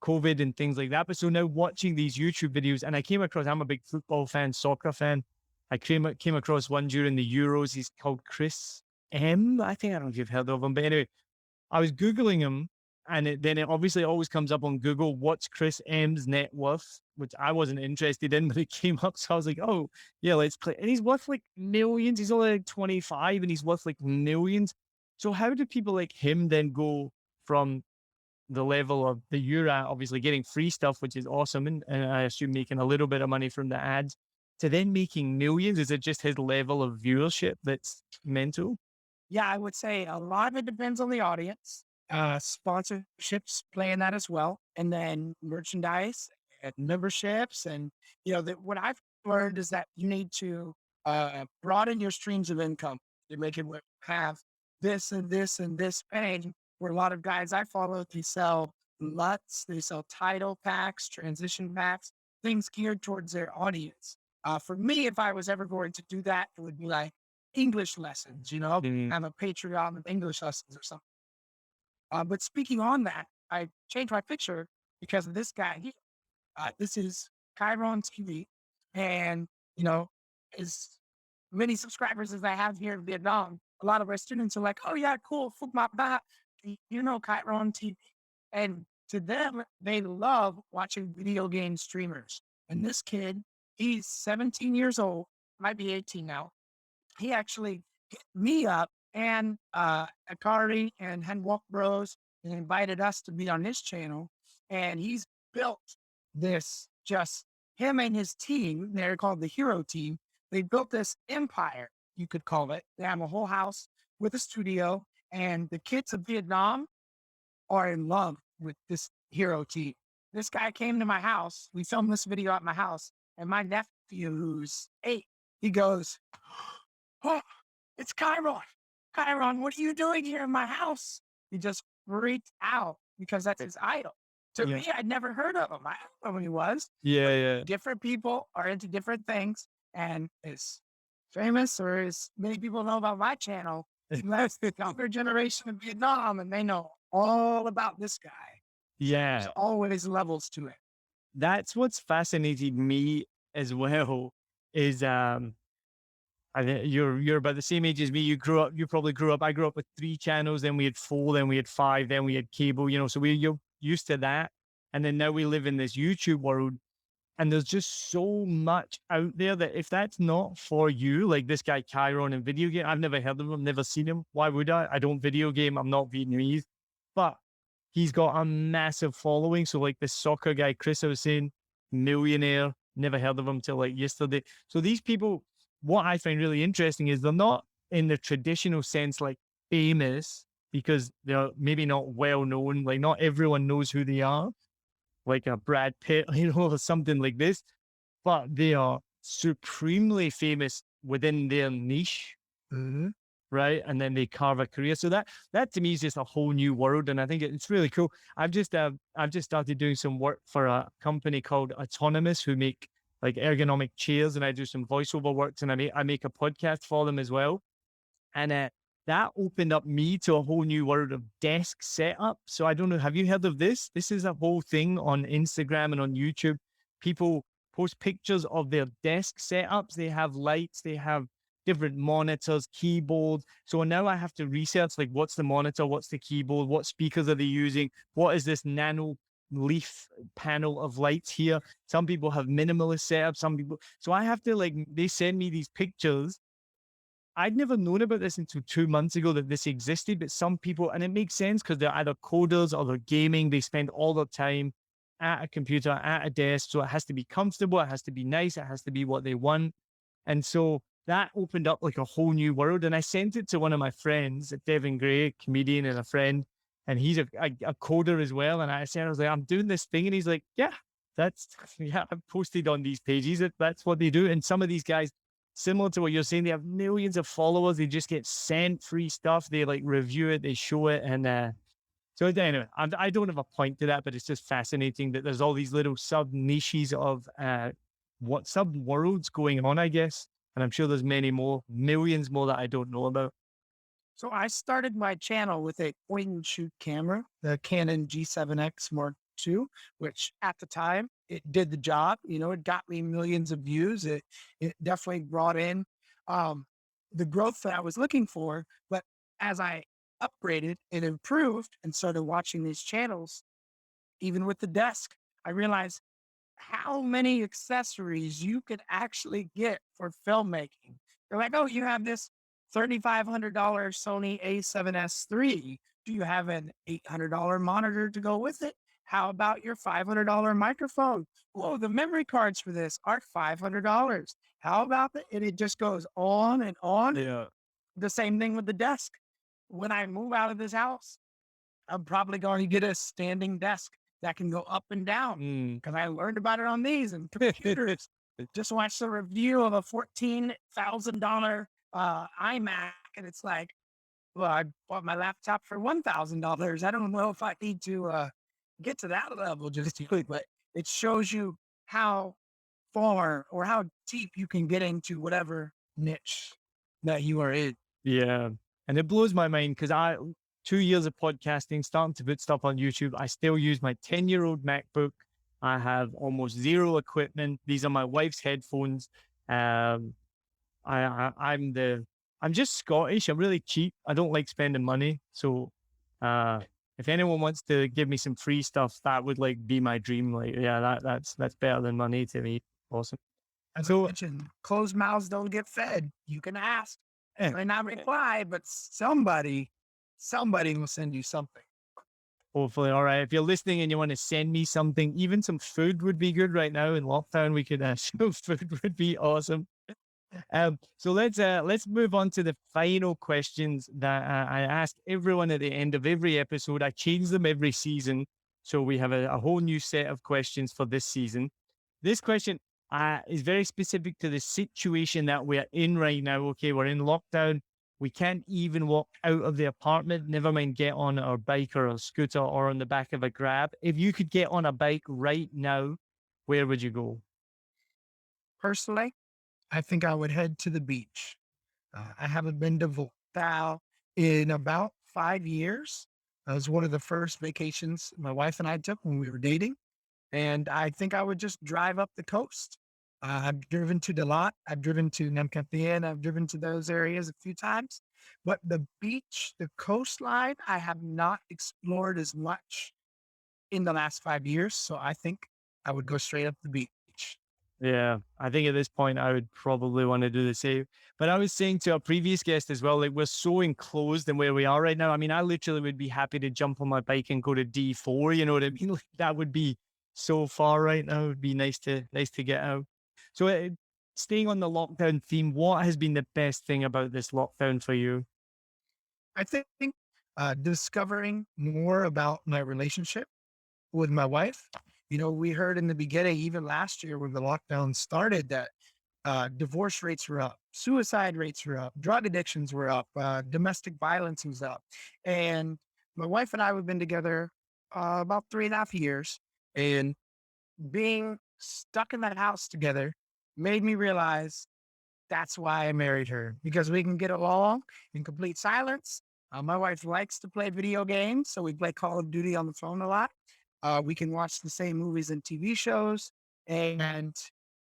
COVID and things like that. But so now watching these YouTube videos, and I came across, I'm a big football fan, soccer fan. I came across one during the Euros. He's called Chris M. I think I don't know if you've heard of him, but anyway, I was Googling him and then it obviously always comes up on Google, what's Chris M's net worth, which I wasn't interested in, but it came up. So I was like, oh, yeah, let's click. And he's worth like millions. He's only like 25 and he's worth like millions. So how do people like him then go from the level of the you're at, obviously getting free stuff, which is awesome, and I assume making a little bit of money from the ads, to then making millions? Is it just his level of viewership that's mental? Yeah, I would say a lot of it depends on the audience. Sponsorships play in that as well, and then merchandise and memberships, and what I've learned is that you need to broaden your streams of income to make it have this and this and this page, where a lot of guys I follow, they sell LUTs, they sell title packs, transition packs, things geared towards their audience. For me, if I was ever going to do that, it would be like English lessons, Mm. I'm a Patreon of English lessons or something. But speaking on that, I changed my picture because of this guy here. This is Chiron TV. And, you know, as many subscribers as I have here in Vietnam, a lot of our students are like, oh, yeah, cool. Phuc Map Ba. You know, Chiron TV. And to them, they love watching video game streamers. And this kid, he's 17 years old, might be 18 now. He actually hit me up and Akari and Henwalk Bros and invited us to be on his channel. And he's built this, just him and his team. They're called the Hero Team. They built this empire, you could call it. They have a whole house with a studio, and the kids of Vietnam are in love with this Hero Team. This guy came to my house. We filmed this video at my house, and my nephew, who's 8, he goes, oh, it's Chiron. Chiron, what are you doing here in my house? He just freaked out because that's his idol. To Yeah. me, I'd never heard of him. I don't know who he was. Yeah, yeah. Different people are into different things. And as famous or as many people know about my channel, that's the younger generation of Vietnam, and they know all about this guy. Yeah. There's always levels to it. That's what's fascinated me as well is I think you're about the same age as me. You probably grew up. I grew up with 3 channels, then we had 4, then we had 5, then we had cable, so you're used to that. And then now we live in this YouTube world, and there's just so much out there that if that's not for you, like this guy Chiron in video game, I've never heard of him, never seen him. Why would I? I don't video game. I'm not Vietnamese, but he's got a massive following. So like the soccer guy, Chris, I was saying, millionaire, never heard of him till like yesterday. So these people, what I find really interesting is they're not in the traditional sense like famous because they're maybe not well known. Like not everyone knows who they are, like a Brad Pitt, or something like this, but they are supremely famous within their niche. Mm-hmm. Right. And then they carve a career. So that to me is just a whole new world. And I think it's really cool. I've just started doing some work for a company called Autonomous who make like ergonomic chairs. And I do some voiceover works, and I make a podcast for them as well. And that opened up me to a whole new world of desk setup. So I don't know, have you heard of this? This is a whole thing on Instagram and on YouTube. People post pictures of their desk setups. They have lights, they have different monitors, keyboards. So now I have to research like what's the monitor, what's the keyboard, what speakers are they using, what is this nano leaf panel of lights here. Some people have minimalist setups, some people. So I have to they send me these pictures. I'd never known about this until 2 months ago that this existed, but some people, and it makes sense because they're either coders or they're gaming. They spend all their time at a computer, at a desk. So it has to be comfortable. It has to be nice. It has to be what they want. And so that opened up like a whole new world. And I sent it to one of my friends, Devin Gray, comedian and a friend, and he's a coder as well. And I was like, I'm doing this thing. And he's like, yeah, I've posted on these pages. That's what they do. And some of these guys, similar to what you're saying, they have millions of followers. They just get sent free stuff. They like review it, they show it. And so anyway, I don't have a point to that, but it's just fascinating that there's all these little sub niches of what sub worlds going on, I guess. And I'm sure there's many more, millions more that I don't know about. So I started my channel with a point and shoot camera, the Canon G7X Mark II, which at the time it did the job. It got me millions of views. It definitely brought in the growth that I was looking for. But as I upgraded and improved and started watching these channels, even with the desk, I realized how many accessories you could actually get for filmmaking. They're like, oh, you have this $3,500 Sony A7S III. Do you have an $800 monitor to go with it? How about your $500 microphone? Whoa, the memory cards for this are $500. How about that? And it just goes on and on. Yeah. The same thing with the desk. When I move out of this house, I'm probably going to get a standing desk that can go up and down because I learned about it on these and computers. Just watched the review of a $14,000 iMac, and it's like, well, I bought my laptop for $1,000. I don't know if I need to get to that level just yet, but it shows you how far or how deep you can get into whatever niche that you are in. Yeah. And it blows my mind because 2 years of podcasting, starting to put stuff on YouTube. I still use my 10-year-old MacBook. I have almost zero equipment. These are my wife's headphones. Um, I'm just Scottish. I'm really cheap. I don't like spending money. So uh if anyone wants to give me some free stuff, that would like be my dream. Like, yeah, that's better than money to me. Awesome. As I So mentioned, closed mouths don't get fed. You can ask, eh, may not reply, but somebody will send you something. hopefully, all right. If you're listening and you want to send me something, even some food would be good right now in lockdown. We could some food would be awesome. So let's move on to the final questions that I ask everyone at the end of every episode. I change them every season, so we have a whole new set of questions for this season. This question is very specific to the situation that we're in right now. Okay, we're in lockdown. We can't even walk out of the apartment, never mind get on our bike or a scooter or on the back of a grab. If you could get on a bike right now, where would you go? Personally, I think I would head to the beach. I haven't been to Voltal in about 5 years. It was one of the first vacations my wife and I took when we were dating. And I think I would just drive up the coast. I've driven to Dalat, I've driven to Namkapien, I've driven to those areas a few times. But the beach, the coastline, I have not explored as much in the last 5 years. So I think I would go straight up the beach. Yeah, I think at this point I would probably want to do the same. But I was saying to our previous guest as well, like we're so enclosed in where we are right now. I mean, I literally would be happy to jump on my bike and go to D4. You know what I mean? Like, that would be so far right now. It would be nice to get out. So, staying on the lockdown theme, what has been the best thing about this lockdown for you? I think discovering more about my relationship with my wife. You know, we heard in the beginning, even last year when the lockdown started, that divorce rates were up, suicide rates were up, drug addictions were up, domestic violence was up. And my wife and I have been together about 3.5 years. And being stuck in that house together made me realize that's why I married her, because we can get along in complete silence. My wife likes to play video games, so we play Call of Duty on the phone a lot. We can watch the same movies and TV shows. And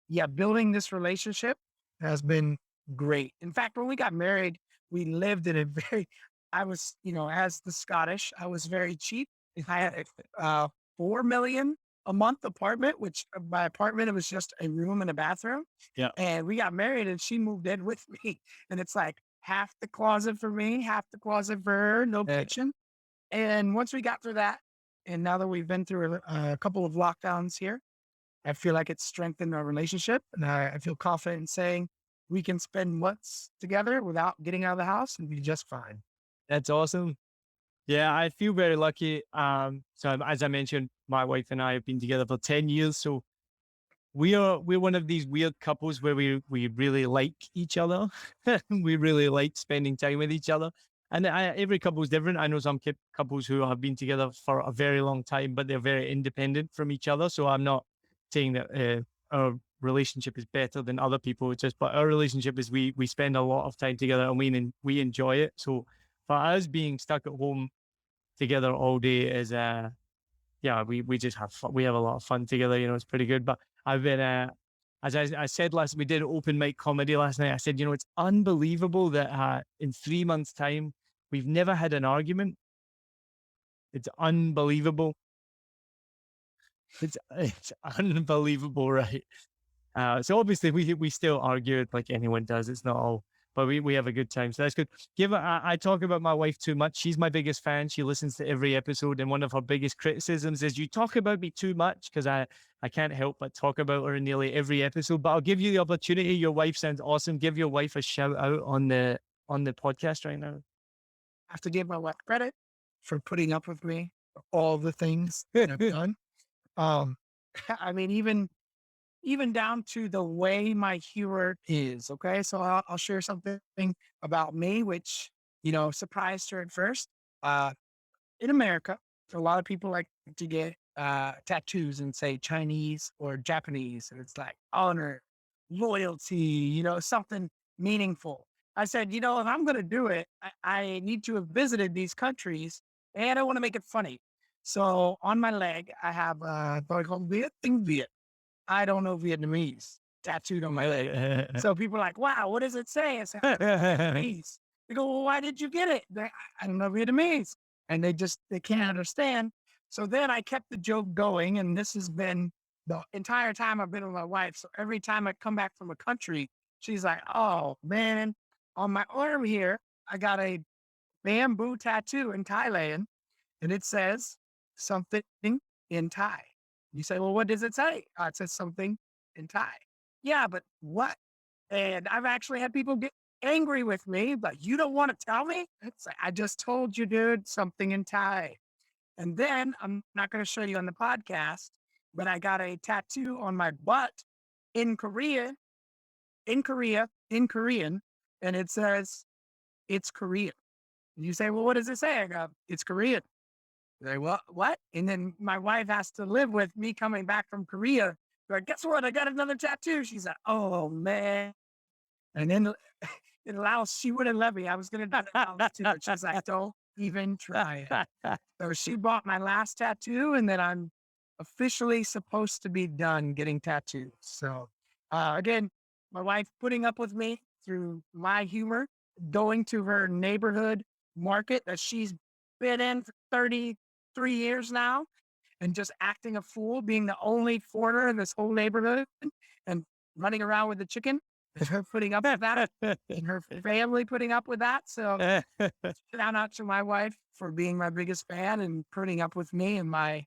yeah, building this relationship has been great. In fact, when we got married, we lived in a very, I was, as the Scottish, I was very cheap. I had a 4 million a month apartment, which by apartment, it was just a room and a bathroom. Yeah. And we got married and she moved in with me. And it's like half the closet for me, half the closet for her, no kitchen. And once we got through that, and now that we've been through a couple of lockdowns here, I feel like it's strengthened our relationship. And I feel confident in saying we can spend months together without getting out of the house and be just fine. That's awesome. Yeah, I feel very lucky. So as I mentioned, my wife and I have been together for 10 years. So we're one of these weird couples where we really like each other. We really like spending time with each other. And every couple is different. I know some couples who have been together for a very long time, but they're very independent from each other. So I'm not saying that our relationship is better than other people. It's just, but our relationship is we spend a lot of time together and we enjoy it. So for us being stuck at home together all day is yeah, we just have fun. We have a lot of fun together. It's pretty good. But I've been as I said we did open mic comedy last night. I said, it's unbelievable that in 3 months' time we've never had an argument. It's unbelievable. It's unbelievable, right? So obviously we still argue it like anyone does. It's not all, but we have a good time. So that's good. I talk about my wife too much. She's my biggest fan. She listens to every episode, and one of her biggest criticisms is you talk about me too much because I can't help but talk about her in nearly every episode. But I'll give you the opportunity. Your wife sounds awesome. Give your wife a shout out on the podcast right now. I have to give my wife credit for putting up with me, for all the things that I've done. Um, I mean, even down to the way my humor is. Okay. So I'll share something about me, which surprised her at first. Uh, in America, a lot of people like to get tattoos and say Chinese or Japanese, and it's like honor, loyalty, something meaningful. I said, if I'm going to do it, I need to have visited these countries and I want to make it funny. So on my leg, I have what I call Viet Tinh Viet. I don't know Vietnamese tattooed on my leg. So people are like, wow, what does it say? I said, Vietnamese. They go, well, why did you get it? I don't know Vietnamese. And they can't understand. So then I kept the joke going. And this has been the entire time I've been with my wife. So every time I come back from a country, she's like, oh man, on my arm here, I got a bamboo tattoo in Thailand and it says something in Thai. You say, well, what does it say? It says something in Thai. Yeah, but what? And I've actually had people get angry with me, but you don't want to tell me? It's like, I just told you, dude, something in Thai. And then I'm not going to show you on the podcast, but I got a tattoo on my butt in Korea, in Korean, and it says it's Korean. And you say, well, what does it say? I go, it's Korean. Like, what? And then my wife has to live with me coming back from Korea. Like, guess what? I got another tattoo. She's like, oh man. And then in Laos, she wouldn't let me. I was gonna do it in Laos too, but she's like, don't even try it. So she bought my last tattoo, and then I'm officially supposed to be done getting tattoos. So again, my wife putting up with me through my humor, going to her neighborhood market that she's been in for 33 years now, and just acting a fool, being the only foreigner in this whole neighborhood and running around with the chicken. And her putting up with that, and her family putting up with that. So shout out to my wife for being my biggest fan and putting up with me and my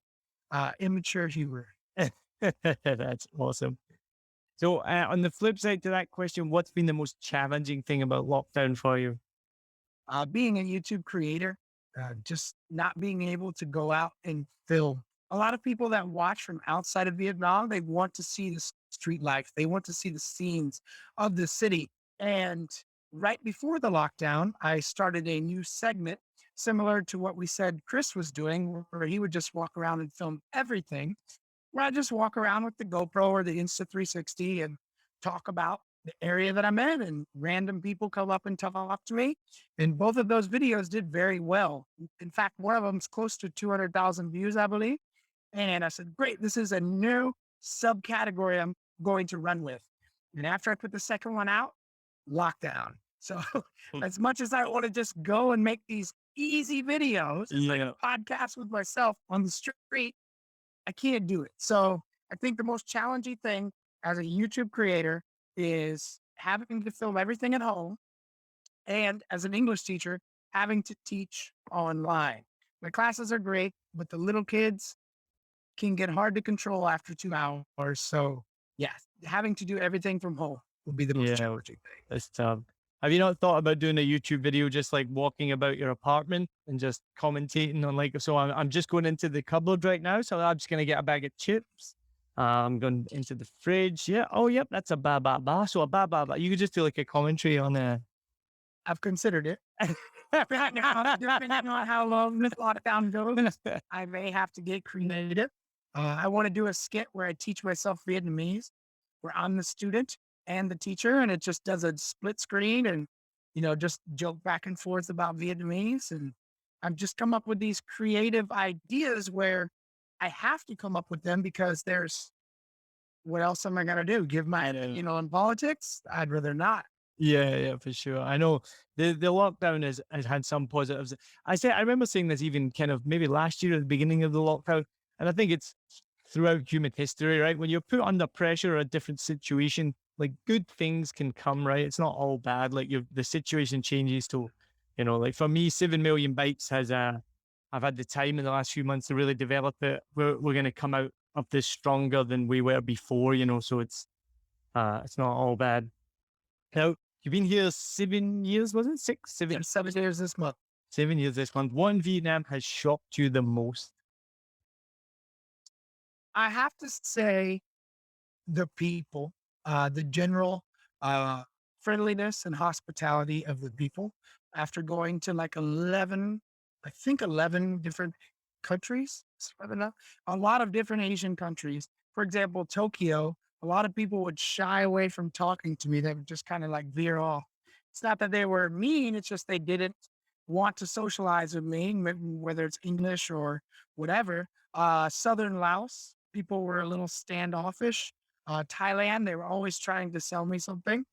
immature humor. That's awesome. So, on the flip side to that question, what's been the most challenging thing about lockdown for you? Being a YouTube creator, just not being able to go out and film. A lot of people that watch from outside of Vietnam, they want to see the street life. They want to see the scenes of the city. And right before the lockdown, I started a new segment similar to what we said Chris was doing, where he would just walk around and film everything. Where I just walk around with the GoPro or the Insta 360 and talk about the area that I'm in, and random people come up and talk to me. And both of those videos did very well. In fact, one of them's close to 200,000 views, I believe. And I said, great, this is a new subcategory I'm going to run with. And after I put the second one out, lockdown. So as much as I want to just go and make these easy videos, Yeah. podcasts with myself on the street, I can't do it. So I think the most challenging thing as a YouTube creator is having to film everything at home, and as an English teacher, having to teach online. My classes are great, but the little kids can get hard to control after 2 hours. So yeah, having to do everything from home will be the most Yeah, challenging thing. that's tough. Have you not thought about doing a YouTube video, just like walking about your apartment and just commentating on like, so I'm just going into the cupboard right now. So I'm just going to get a bag of chips. I'm going into the fridge. Yeah. Oh, yep. That's a ba ba ba. So a ba ba ba. You could just do like a commentary on a. I've considered it. Depending on how long this lockdown goes, I may have to get creative. I want to do a skit where I teach myself Vietnamese, where I'm the student and the teacher, and it just does a split screen and, just joke back and forth about Vietnamese. And I've just come up with these creative ideas where I have to come up with them because what else am I going to do? Give my, in politics? I'd rather not. Yeah, yeah, for sure. I know the lockdown has had some positives. I remember saying this even kind of maybe last year at the beginning of the lockdown, and I think it's throughout human history, right? When you're put under pressure or a different situation, like good things can come, right? It's not all bad. Like the situation changes to, like for me, 7 million bytes I've had the time in the last few months to really develop it. We're going to come out of this stronger than we were before, so it's not all bad. Now, you've been here 7 years, was it? Six, seven, And 7 years this month. 7 years this month. What in Vietnam has shocked you the most? I have to say the people, the general uh, friendliness and hospitality of the people. after going to like 11, I think 11 different countries. A lot of different Asian countries. For example, Tokyo, a lot of people would shy away from talking to me. They would just kind of like veer off. It's not that they were mean, it's just they didn't want to socialize with me, whether it's English or whatever. Southern Laos, people were a little standoffish. Thailand, they were always trying to sell me something.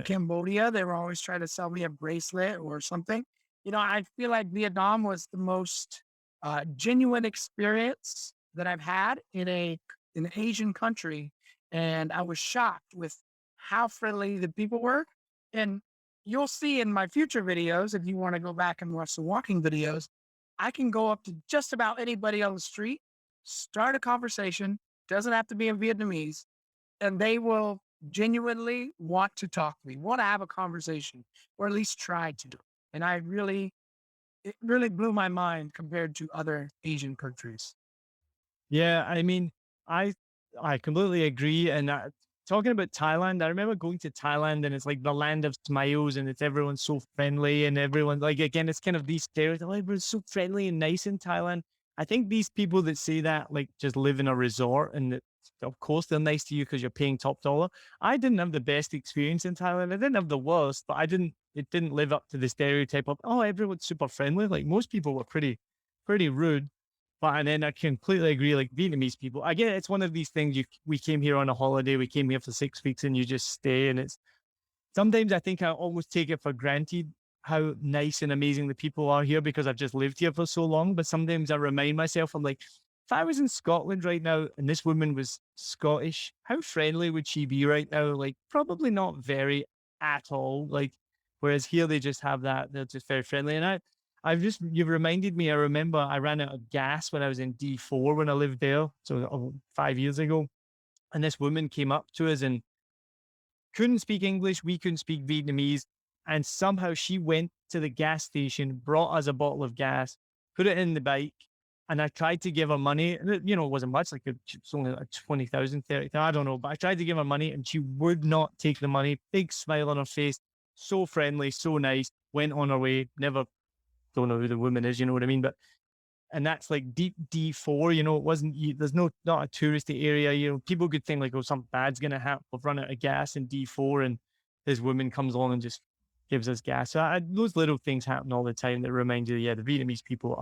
Cambodia, they were always trying to sell me a bracelet or something. I feel like Vietnam was the most genuine experience that I've had in an Asian country, and I was shocked with how friendly the people were. And you'll see in my future videos, if you want to go back and watch the walking videos, I can go up to just about anybody on the street, start a conversation. Doesn't have to be in Vietnamese, and they will genuinely want to talk to me, want to have a conversation, or at least try to do. And it really blew my mind compared to other Asian countries. Yeah, I mean, I I completely agree. And talking about Thailand, I remember going to Thailand, and it's like the land of smiles, and it's everyone's so friendly, and everyone like again, it's kind of these stereotypes. Oh, everyone's so friendly and nice in Thailand. I think these people that say that like just live in a resort, and of course they're nice to you because you're paying top dollar. I didn't have the best experience in Thailand. I didn't have the worst, but I didn't. It didn't live up to the stereotype of oh, everyone's super friendly. Like most people were pretty rude. But and then I completely agree, like Vietnamese people, I get it, it's one of these things we came here on a holiday, we came here for 6 weeks and you just stay. And it's sometimes I think I almost take it for granted how nice and amazing the people are here because I've just lived here for so long. But sometimes I remind myself, I'm like, if I was in Scotland right now and this woman was Scottish, how friendly would she be right now? Like, probably not very at all. Like, whereas here they just have that, they're just very friendly. And you've reminded me, I remember I ran out of gas when I was in D4 when I lived there. So 5 years ago. And this woman came up to us and couldn't speak English. We couldn't speak Vietnamese. And somehow she went to the gas station, brought us a bottle of gas, put it in the bike. And I tried to give her money. It wasn't much, like it's only like 20,000, 30,000, I don't know. But I tried to give her money and she would not take the money. Big smile on her face. So friendly, so nice. Went on her way. Never, don't know who the woman is, you know what I mean? But and that's like deep D4, it wasn't, there's not a touristy area, people could think like, oh, something bad's going to happen. We've run out of gas in D4 and this woman comes along and just gives us gas. So those little things happen all the time that remind you, yeah, the Vietnamese people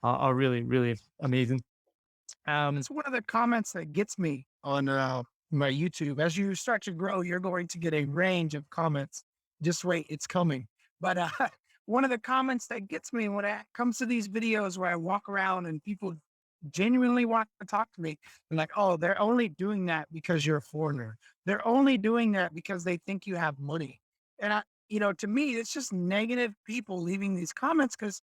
are really, really amazing. It's one of the comments that gets me on my YouTube. As you start to grow, you're going to get a range of comments. Just wait, it's coming. But one of the comments that gets me when it comes to these videos where I walk around and people genuinely want to talk to me, and like, oh, they're only doing that because you're a foreigner. They're only doing that because they think you have money. And to me, it's just negative people leaving these comments because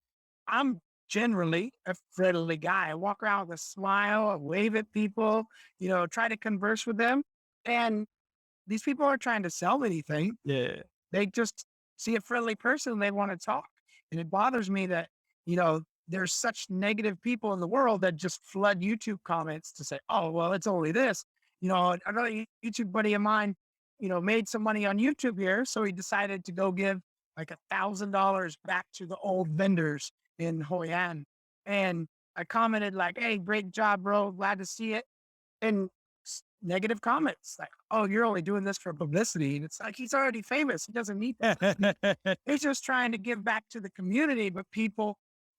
I'm generally a friendly guy. I walk around with a smile, I wave at people, try to converse with them. And these people aren't trying to sell anything. Yeah. They just see a friendly person and they want to talk. And it bothers me that, there's such negative people in the world that just flood YouTube comments to say, oh, well, it's only this. Another YouTube buddy of mine, made some money on YouTube here. So he decided to go give like $1,000 back to the old vendors in Hoi An. And I commented like, hey, great job, bro. Glad to see it. And negative comments like, oh, you're only doing this for publicity. And it's like, he's already famous. He doesn't need that. He's just trying to give back to the community. But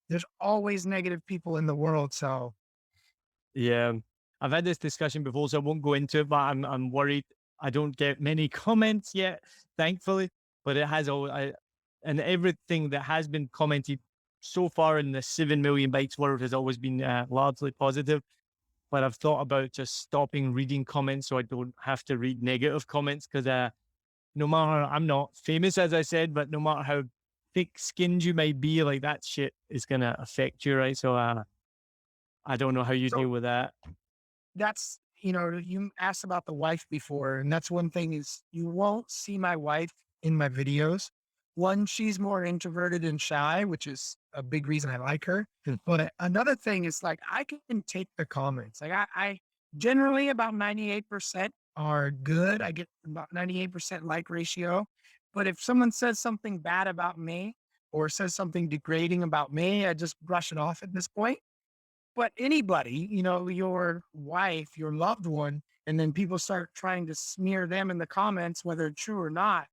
there's always negative people in the world. So Yeah, I've had this discussion before, so I won't go into it. But I'm worried I don't get many comments yet, thankfully. But it has all, and everything that has been commented so far in the 7 million bikes world has always been largely positive. But I've thought about just stopping reading comments so I don't have to read negative comments because no matter, I'm not famous, as I said, but no matter how thick skinned you might be, like that shit is going to affect you, right? So I don't know how you so deal with that. that's, you asked about the wife before, and that's one thing is you won't see my wife in my videos. One, she's more introverted and shy, which is a big reason I like her. But another thing is like I can take the comments. Like I generally about 98% are good. I get about 98% like ratio. But if someone says something bad about me, or says something degrading about me, I just brush it off at this point. But anybody, your wife, your loved one, and then people start trying to smear them in the comments, whether it's true or not,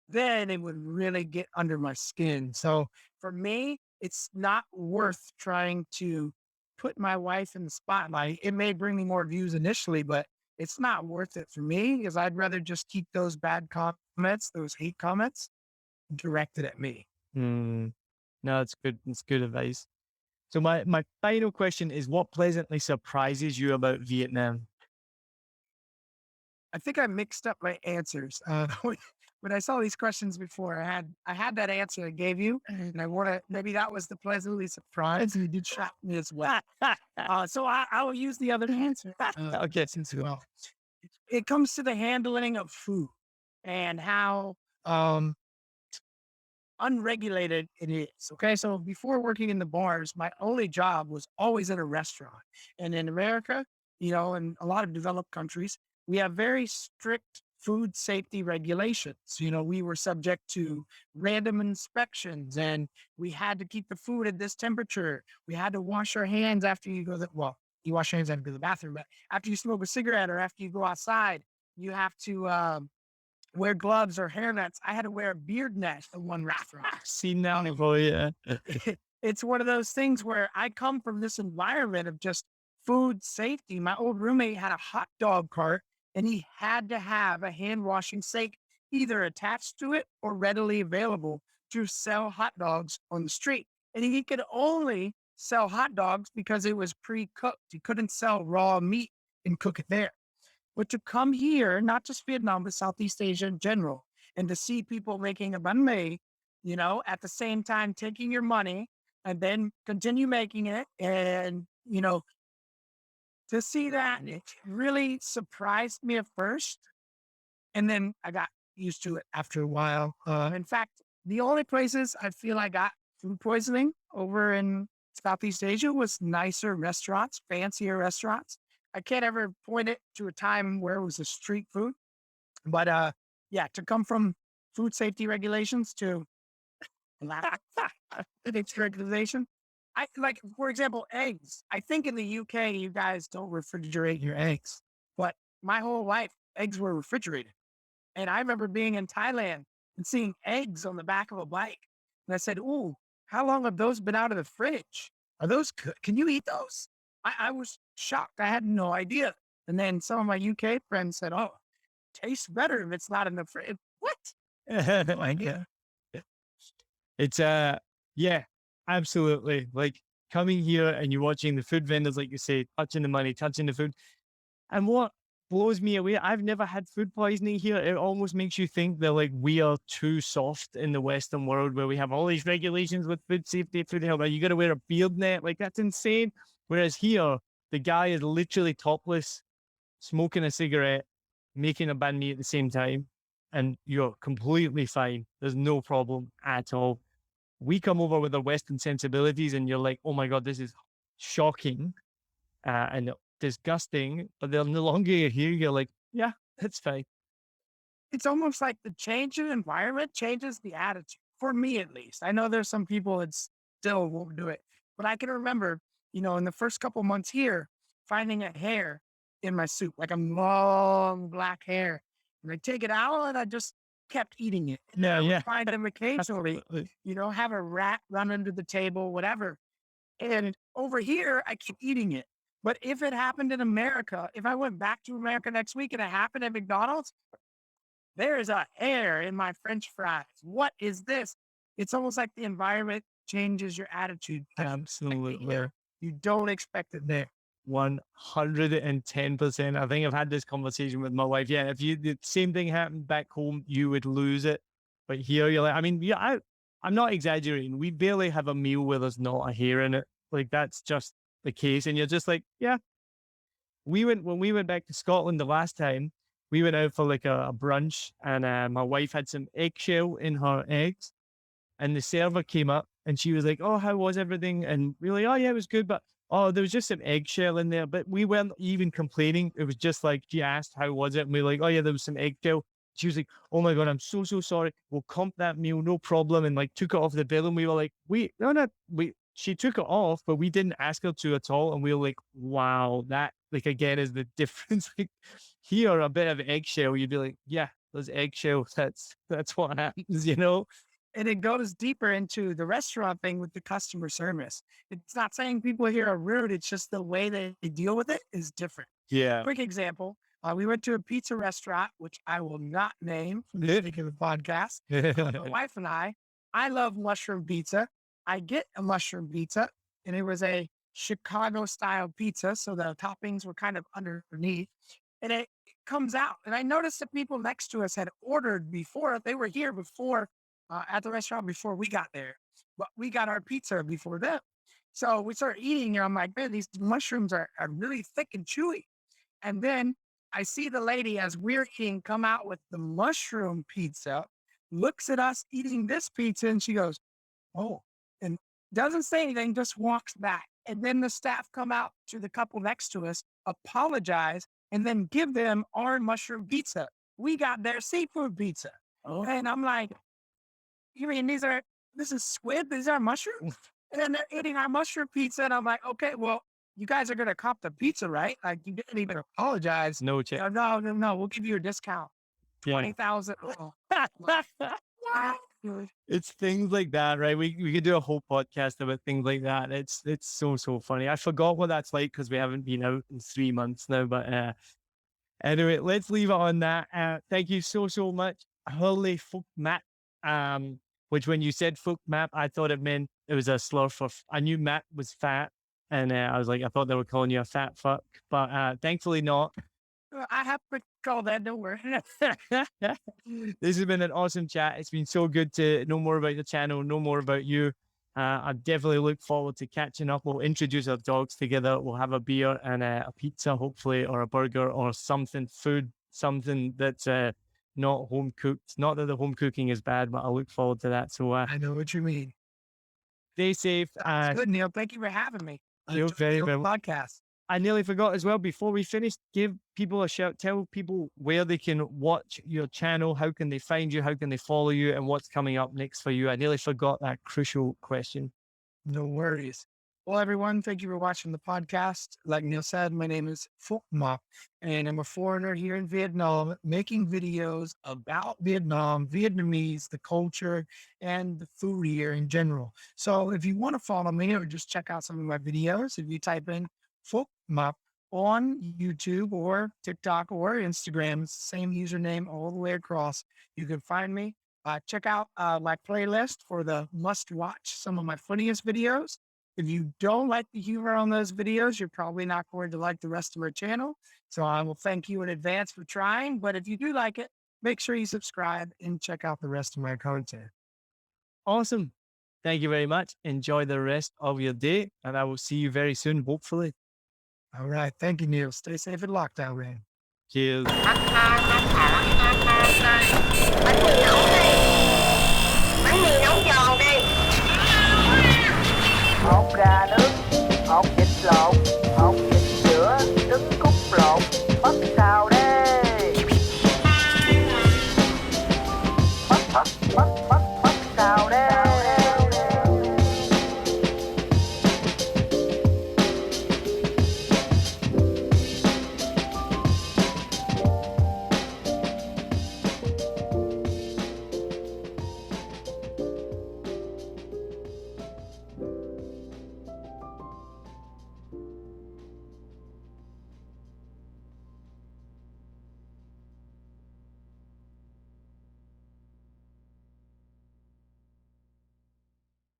then it would really get under my skin. So for me, it's not worth trying to put my wife in the spotlight. It may bring me more views initially, but it's not worth it for me because I'd rather just keep those bad comments, those hate comments directed at me. Mm. No, it's good. It's good advice. So my final question is, what pleasantly surprises you about Vietnam? I think I mixed up my answers. When I saw these questions before, I had that answer I gave you, and I want to maybe that was the pleasantly surprised. You did shock me as well. So I will use the other answer. Okay. Since well, it comes to the handling of food and how um, unregulated it is. Okay. So before working in the bars, my only job was always at a restaurant. And in America, in a lot of developed countries, we have very strict food safety regulations. We were subject to random inspections and we had to keep the food at this temperature. We had to wash our hands after you go, you wash your hands after you go to the bathroom, but after you smoke a cigarette or after you go outside, you have to, wear gloves or hair nets. I had to wear a beard net in one restaurant. Seen that before, yeah. It's one of those things where I come from this environment of just food safety. My old roommate had a hot dog cart and he had to have a hand washing sink either attached to it or readily available to sell hot dogs on the street. And he could only sell hot dogs because it was pre cooked. He couldn't sell raw meat and cook it there. But to come here, not just Vietnam, but Southeast Asia in general, and to see people making a banh mi, at the same time taking your money and then continue making it. And, to see that, it really surprised me at first. And then I got used to it after a while. In fact, the only places I feel I got food poisoning over in Southeast Asia was nicer restaurants, fancier restaurants. I can't ever point it to a time where it was a street food, but yeah, to come from food safety regulations to its regulation. I like, for example, eggs. I think in the UK, you guys don't refrigerate your eggs, but my whole life, eggs were refrigerated. And I remember being in Thailand and seeing eggs on the back of a bike. And I said, "Ooh, how long have those been out of the fridge? Are those good? Can you eat those?" I was shocked. I had no idea. And then some of my UK friends said, "Oh, tastes better if it's not in the fridge." What? No idea. It's yeah, absolutely. Like coming here and you're watching the food vendors, like you say, touching the money, touching the food. And what blows me away, I've never had food poisoning here. It almost makes you think that like we are too soft in the Western world where we have all these regulations with food safety, food health. You got to wear a beard net. Like that's insane. Whereas here, the guy is literally topless, smoking a cigarette, making a banh mi at the same time, and you're completely fine. There's no problem at all. We come over with our Western sensibilities, and you're like, oh my God, this is shocking and disgusting. But the longer you're here, you're like, yeah, it's fine. It's almost like the change in environment changes the attitude, for me at least. I know there's some people that still won't do it, but I can remember, in the first couple months here, finding a hair in my soup, like a long black hair. And I take it out and I just kept eating it. And Yeah, I would yeah. find them occasionally, Absolutely. have a rat run under the table, whatever. And over here, I keep eating it. But if it happened in America, if I went back to America next week and it happened at McDonald's, there's a hair in my French fries. What is this? It's almost like the environment changes your attitude. Absolutely. You don't expect it there. 110%. I think I've had this conversation with my wife. Yeah, if the same thing happened back home, you would lose it. But here you're like, I mean, yeah, I'm not exaggerating. We barely have a meal where there's not a hair in it. Like that's just the case. And you're just like, yeah. When we went back to Scotland the last time, we went out for like a brunch and my wife had some eggshell in her eggs and the server came up and she was like, oh, how was everything? And we were like, oh yeah, it was good. But oh, there was just some eggshell in there, but we weren't even complaining. It was just like, she asked, how was it? And we were like, oh yeah, there was some eggshell. She was like, "Oh my God, I'm so sorry. We'll comp that meal, no problem." And like took it off the bill. And we were like, "Wait, no, no, wait." She took it off, but we didn't ask her to at all. And we were like, "Wow, that like again is the difference." Like here, a bit of eggshell, you'd be like, "Yeah, there's eggshell. That's what happens, you know?" And it goes deeper into the restaurant thing with the customer service. It's not saying people here are rude. It's just the way they deal with it is different. Yeah. Quick example. We went to a pizza restaurant, which I will not name for the sake of the podcast. My wife and I love mushroom pizza. I get a mushroom pizza, and it was a Chicago style pizza. So the toppings were kind of underneath, and it comes out. And I noticed the people next to us had ordered before. They were here before at the restaurant before we got there, but we got our pizza before them. So we started eating, and I'm like, man, these mushrooms are really thick and chewy. And then I see the lady as we're eating come out with the mushroom pizza, looks at us eating this pizza, and she goes, "Oh," and doesn't say anything, just walks back. And then the staff come out to the couple next to us, apologize, and then give them our mushroom pizza. We got their seafood pizza. Oh, And I'm like, you mean this is squid? These are mushrooms? And then they're eating our mushroom pizza. And I'm like, okay, well, you guys are going to cop the pizza, right? Like you didn't even apologize. no check. No, we'll give you a discount. Yeah. 20,000. It's things like that, right? We could do a whole podcast about things like that. It's so funny. I forgot what that's like because we haven't been out in 3 months now. But anyway, let's leave it on that. Thank you so much, Hurley Phuc Map. Which when you said Phuc Map, I thought it meant it was a slur for. I knew Map was fat, and I was like, I thought they were calling you a fat fuck, but thankfully not. I have to call that, don't worry. This has been an awesome chat. It's been so good to know more about your channel, know more about you. I definitely look forward to catching up. We'll introduce our dogs together. We'll have a beer and a pizza, hopefully, or a burger or something, something that's not home cooked. Not that the home cooking is bad, but I look forward to that. So I know what you mean. Stay safe. That's good, Neil. Thank you for having me. You're very podcast. I nearly forgot as well, before we finish, give people a shout, tell people where they can watch your channel, how can they find you, how can they follow you, and what's coming up next for you. I nearly forgot that crucial question. No worries. Well, everyone, thank you for watching the podcast. Like Neil said, my name is Phuc Map, and I'm a foreigner here in Vietnam making videos about Vietnam, Vietnamese, the culture, and the food here in general. So if you want to follow me or just check out some of my videos, if you type in Phuc Map on YouTube or TikTok or Instagram, it's the same username all the way across, you can find me. Check out my playlist for the must watch, some of my funniest videos. If you don't like the humor on those videos, you're probably not going to like the rest of our channel. So I will thank you in advance for trying. But if you do like it, make sure you subscribe and check out the rest of my content. Awesome. Thank you very much. Enjoy the rest of your day, and I will see you very soon, hopefully. All right. Thank you, Neil. Stay safe in lockdown, man. Cheers. Bánh mì nấu giòn đi. Một gà nữa.